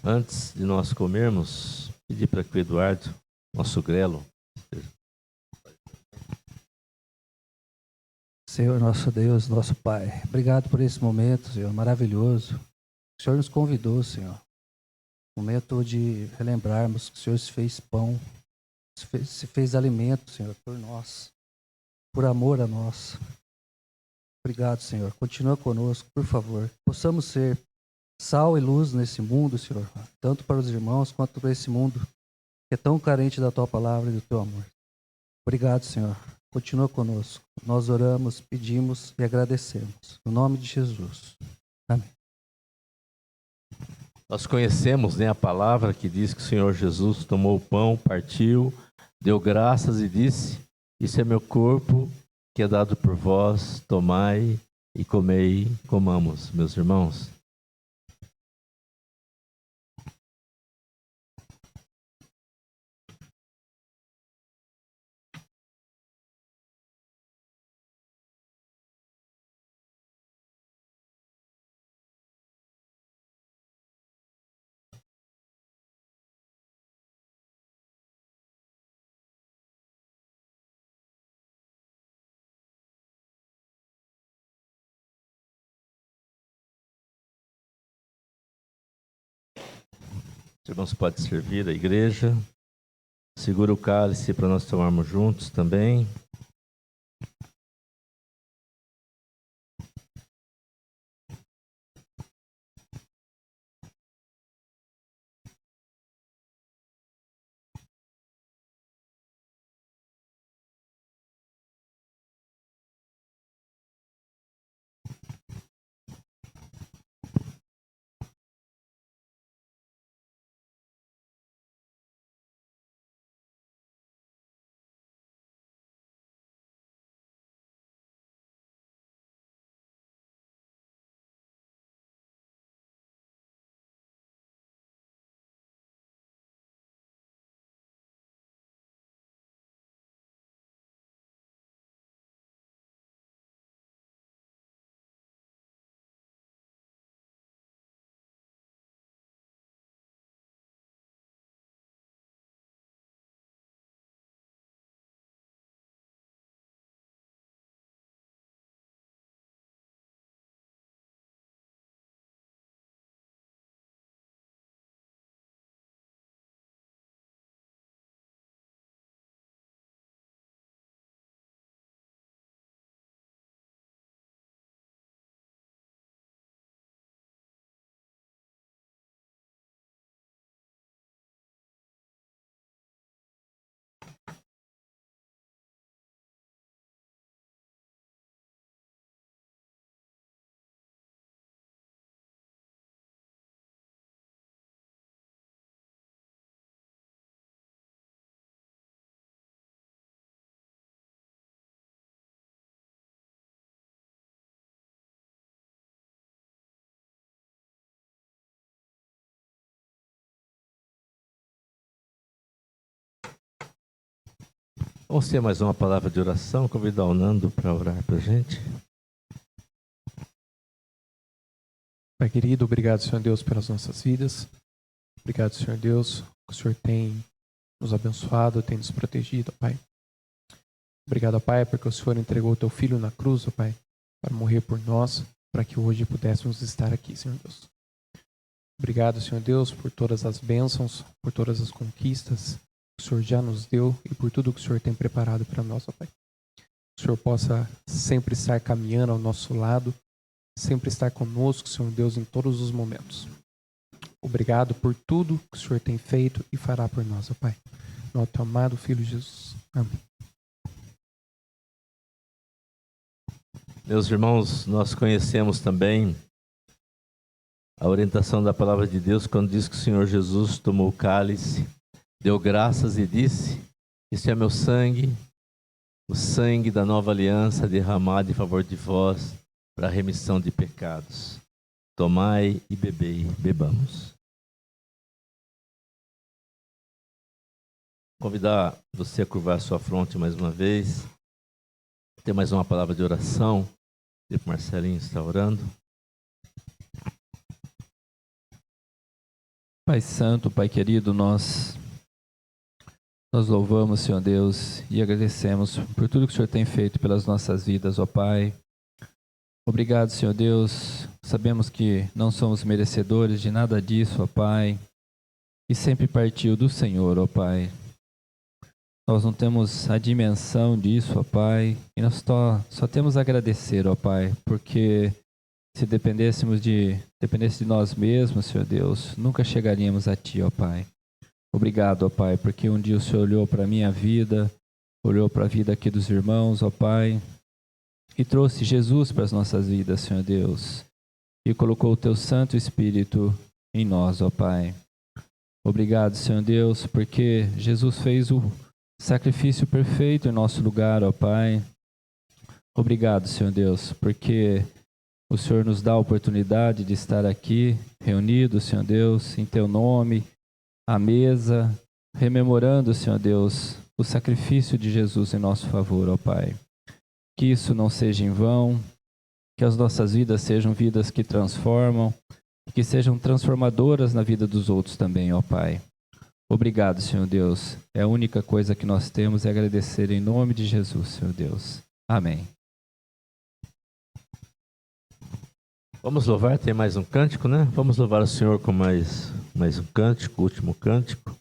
Antes de nós comermos, pedir para que o Eduardo, nosso grelo. Senhor, nosso Deus, nosso Pai, obrigado por esse momento, Senhor, maravilhoso. O Senhor nos convidou, Senhor. Momento de relembrarmos que o Senhor se fez pão, se fez alimento, Senhor, por nós, por amor a nós. Obrigado, Senhor. Continua conosco, por favor. Possamos ser sal e luz nesse mundo, Senhor, tanto para os irmãos quanto para esse mundo que é tão carente da Tua palavra e do Teu amor. Obrigado, Senhor. Continua conosco. Nós oramos, pedimos e agradecemos. No nome de Jesus. Amém. Nós conhecemos, a palavra que diz que o Senhor Jesus tomou o pão, partiu, deu graças e disse: isso é meu corpo que é dado por vós, tomai e comei, comamos, meus irmãos. Os irmãos podem servir a igreja. Segura o cálice para nós tomarmos juntos também. Vamos ter mais uma palavra de oração. Convidar o Nando para orar para a gente. Pai querido, obrigado, Senhor Deus, pelas nossas vidas. Obrigado, Senhor Deus, que o Senhor tem nos abençoado, tem nos protegido, Pai. Obrigado, Pai, porque o Senhor entregou o Teu Filho na cruz, Pai, para morrer por nós, para que hoje pudéssemos estar aqui, Senhor Deus. Obrigado, Senhor Deus, por todas as bênçãos, por todas as conquistas que o Senhor já nos deu e por tudo que o Senhor tem preparado para nós, ó Pai. Que o Senhor possa sempre estar caminhando ao nosso lado, sempre estar conosco, Senhor Deus, em todos os momentos. Obrigado por tudo que o Senhor tem feito e fará por nós, ó Pai. No teu amado Filho Jesus. Amém. Meus irmãos, nós conhecemos também a orientação da palavra de Deus quando diz que o Senhor Jesus tomou o cálice, deu graças e disse: "Este é meu sangue, o sangue da nova aliança derramado em favor de vós para a remissão de pecados. Tomai e bebei, bebamos." Convidar você a curvar sua fronte mais uma vez. Tem mais uma palavra de oração. O Marcelinho está orando. Pai Santo, Pai querido, nós louvamos, Senhor Deus, e agradecemos por tudo que o Senhor tem feito pelas nossas vidas, ó Pai. Obrigado, Senhor Deus. Sabemos que não somos merecedores de nada disso, ó Pai, e sempre partiu do Senhor, ó Pai. Nós não temos a dimensão disso, ó Pai, e nós só temos a agradecer, ó Pai, porque se dependesse de nós mesmos, Senhor Deus, nunca chegaríamos a Ti, ó Pai. Obrigado, ó Pai, porque um dia o Senhor olhou para a minha vida, olhou para a vida aqui dos irmãos, ó Pai, e trouxe Jesus para as nossas vidas, Senhor Deus, e colocou o Teu Santo Espírito em nós, ó Pai. Obrigado, Senhor Deus, porque Jesus fez o sacrifício perfeito em nosso lugar, ó Pai. Obrigado, Senhor Deus, porque o Senhor nos dá a oportunidade de estar aqui, reunidos, Senhor Deus, em Teu nome, à mesa, rememorando, Senhor Deus, o sacrifício de Jesus em nosso favor, ó Pai. Que isso não seja em vão, que as nossas vidas sejam vidas que transformam, que sejam transformadoras na vida dos outros também, ó Pai. Obrigado, Senhor Deus. É a única coisa que nós temos é agradecer em nome de Jesus, Senhor Deus. Amém. Vamos louvar, tem mais um cântico, né? Vamos louvar o Senhor com mais um cântico, o último cântico.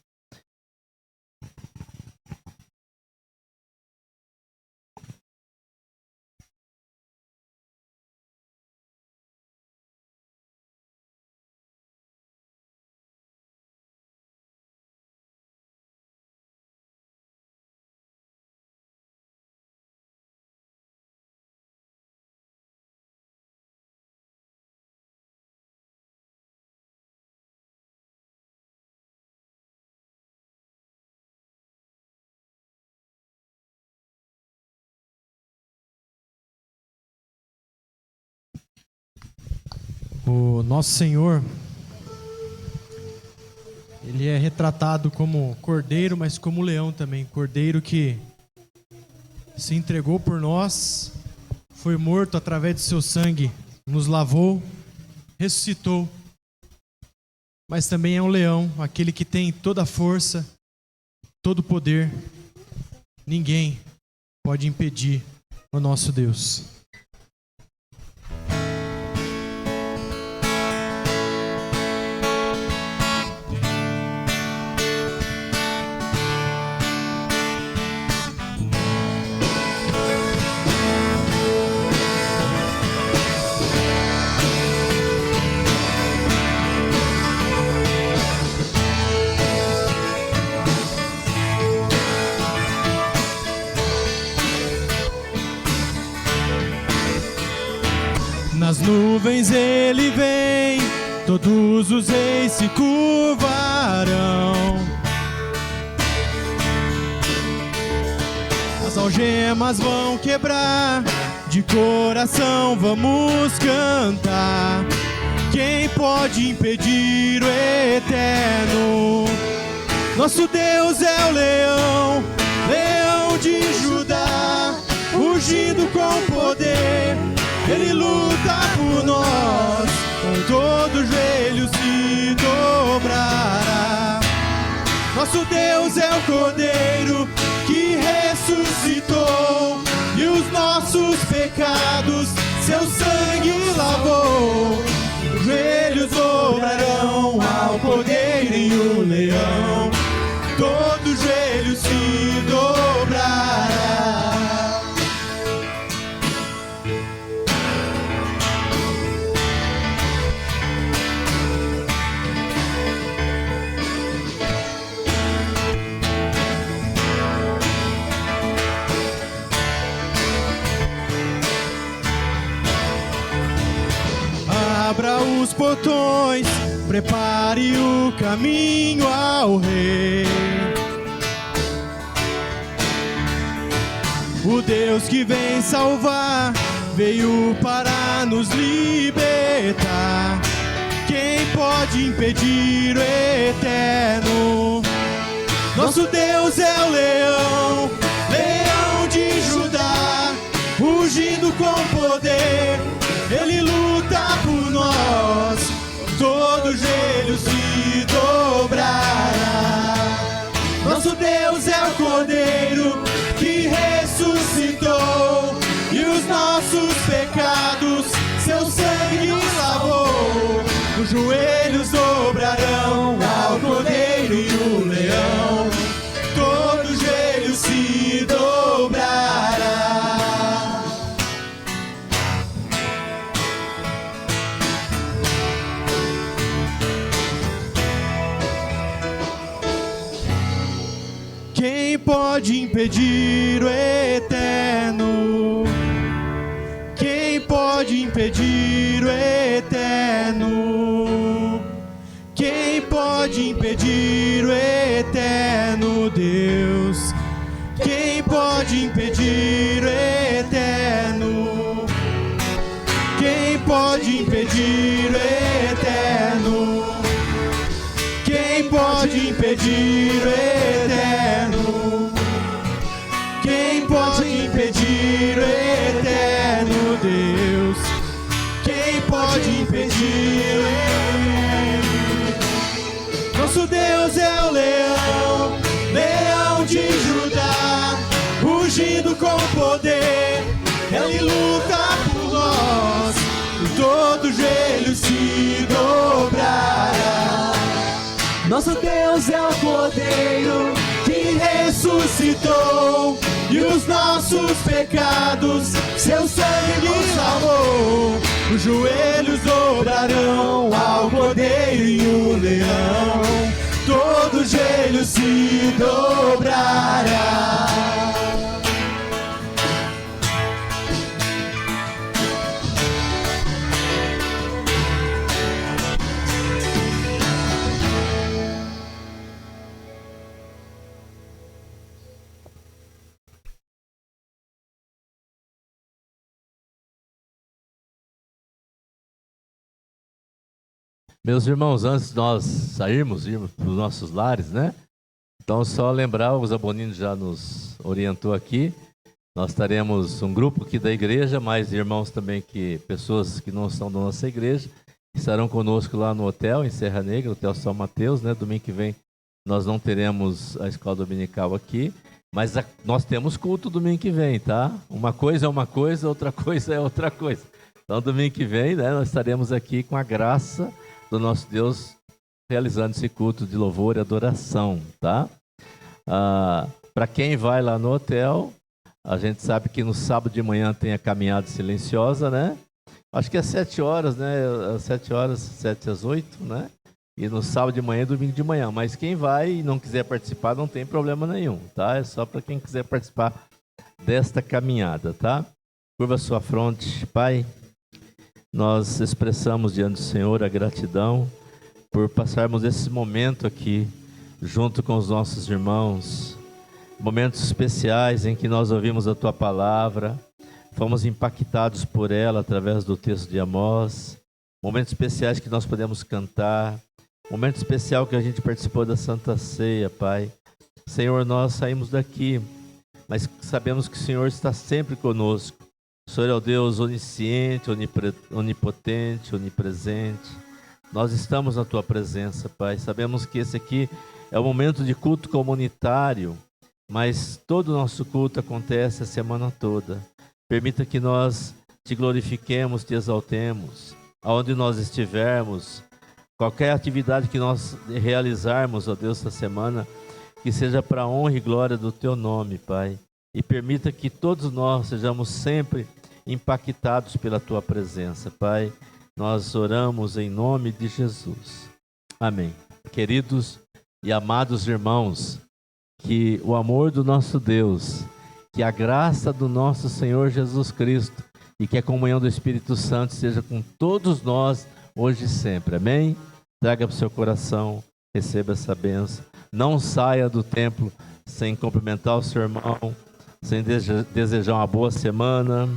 O nosso Senhor, Ele é retratado como cordeiro, mas como leão também. Cordeiro que se entregou por nós, foi morto através de seu sangue, nos lavou, ressuscitou. Mas também é um leão, aquele que tem toda a força, todo o poder. Ninguém pode impedir o nosso Deus. Nas nuvens ele vem, todos os reis se curvarão. As algemas vão quebrar, de coração vamos cantar. Quem pode impedir o eterno? Nosso Deus é o leão, leão de Judá, rugindo com poder. Ele luta por nós, com todo joelho se dobrará. Nosso Deus é o Cordeiro que ressuscitou, e os nossos pecados seu sangue lavou. Os joelhos dobrarão ao Cordeiro e o leão, todo joelho se dobrará. Abra os portões, prepare o caminho ao Rei. O Deus que vem salvar veio para nos libertar. Quem pode impedir o eterno? Nosso Deus é o leão, leão de Judá, rugindo com poder. Ele luta por nós, todo joelho se dobrará. Nosso Deus é o Cordeiro que ressuscitou, e os nossos pecados seu sangue lavou. Os joelhos dobrarão ao Cordeiro e o leão, todo joelho se dobrará. Quem pode impedir o eterno? Quem pode impedir o eterno? Quem pode impedir o eterno Deus? Quem pode impedir o eterno? Quem pode impedir o eterno? Quem pode impedir o eterno? Quem pode impedir o eterno Deus? Quem pode impedir o eterno? Nosso Deus é o leão, leão de Judá, rugindo com poder. Ele luta por nós, e todo joelho se dobrará. Nosso Deus é o Cordeiro que ressuscitou, e os nossos pecados seu sangue lavou. Os joelhos dobrarão ao Cordeiro e o leão, todo joelho se dobrará. Meus irmãos, antes de nós irmos para os nossos lares, né? Então, só lembrar, o Zabonino já nos orientou aqui, nós teremos um grupo aqui da igreja, mais irmãos também, pessoas que não são da nossa igreja, que estarão conosco lá no hotel, em Serra Negra, Hotel São Mateus, né? Domingo que vem nós não teremos a escola dominical aqui, mas nós temos culto domingo que vem, tá? Uma coisa é uma coisa, outra coisa é outra coisa. Então, domingo que vem, né, nós estaremos aqui com a graça do nosso Deus, realizando esse culto de louvor e adoração, tá? Para quem vai lá no hotel, a gente sabe que no sábado de manhã tem a caminhada silenciosa, né? Acho que é 7 horas, né? 7 horas, 7 às 8, né? E no sábado de manhã e domingo de manhã. Mas quem vai e não quiser participar, não tem problema nenhum, tá? É só para quem quiser participar desta caminhada, tá? Curva sua fronte, Pai. Nós expressamos diante do Senhor a gratidão por passarmos esse momento aqui junto com os nossos irmãos, momentos especiais em que nós ouvimos a Tua palavra, fomos impactados por ela através do texto de Amós, momentos especiais que nós podemos cantar, momento especial que a gente participou da Santa Ceia, Pai. Senhor, nós saímos daqui, mas sabemos que o Senhor está sempre conosco. O Senhor é o Deus onisciente, onipotente, onipresente. Nós estamos na Tua presença, Pai. Sabemos que esse aqui é o momento de culto comunitário, mas todo o nosso culto acontece a semana toda. Permita que nós Te glorifiquemos, Te exaltemos, aonde nós estivermos, qualquer atividade que nós realizarmos, ó Deus, esta semana, que seja para a honra e glória do Teu nome, Pai. E permita que todos nós sejamos sempre impactados pela Tua presença, Pai. Nós oramos em nome de Jesus. Amém. Queridos e amados irmãos, que o amor do nosso Deus, que a graça do nosso Senhor Jesus Cristo e que a comunhão do Espírito Santo seja com todos nós, hoje e sempre. Amém? Traga para o seu coração, receba essa bênção. Não saia do templo sem cumprimentar o seu irmão, sem desejar uma boa semana.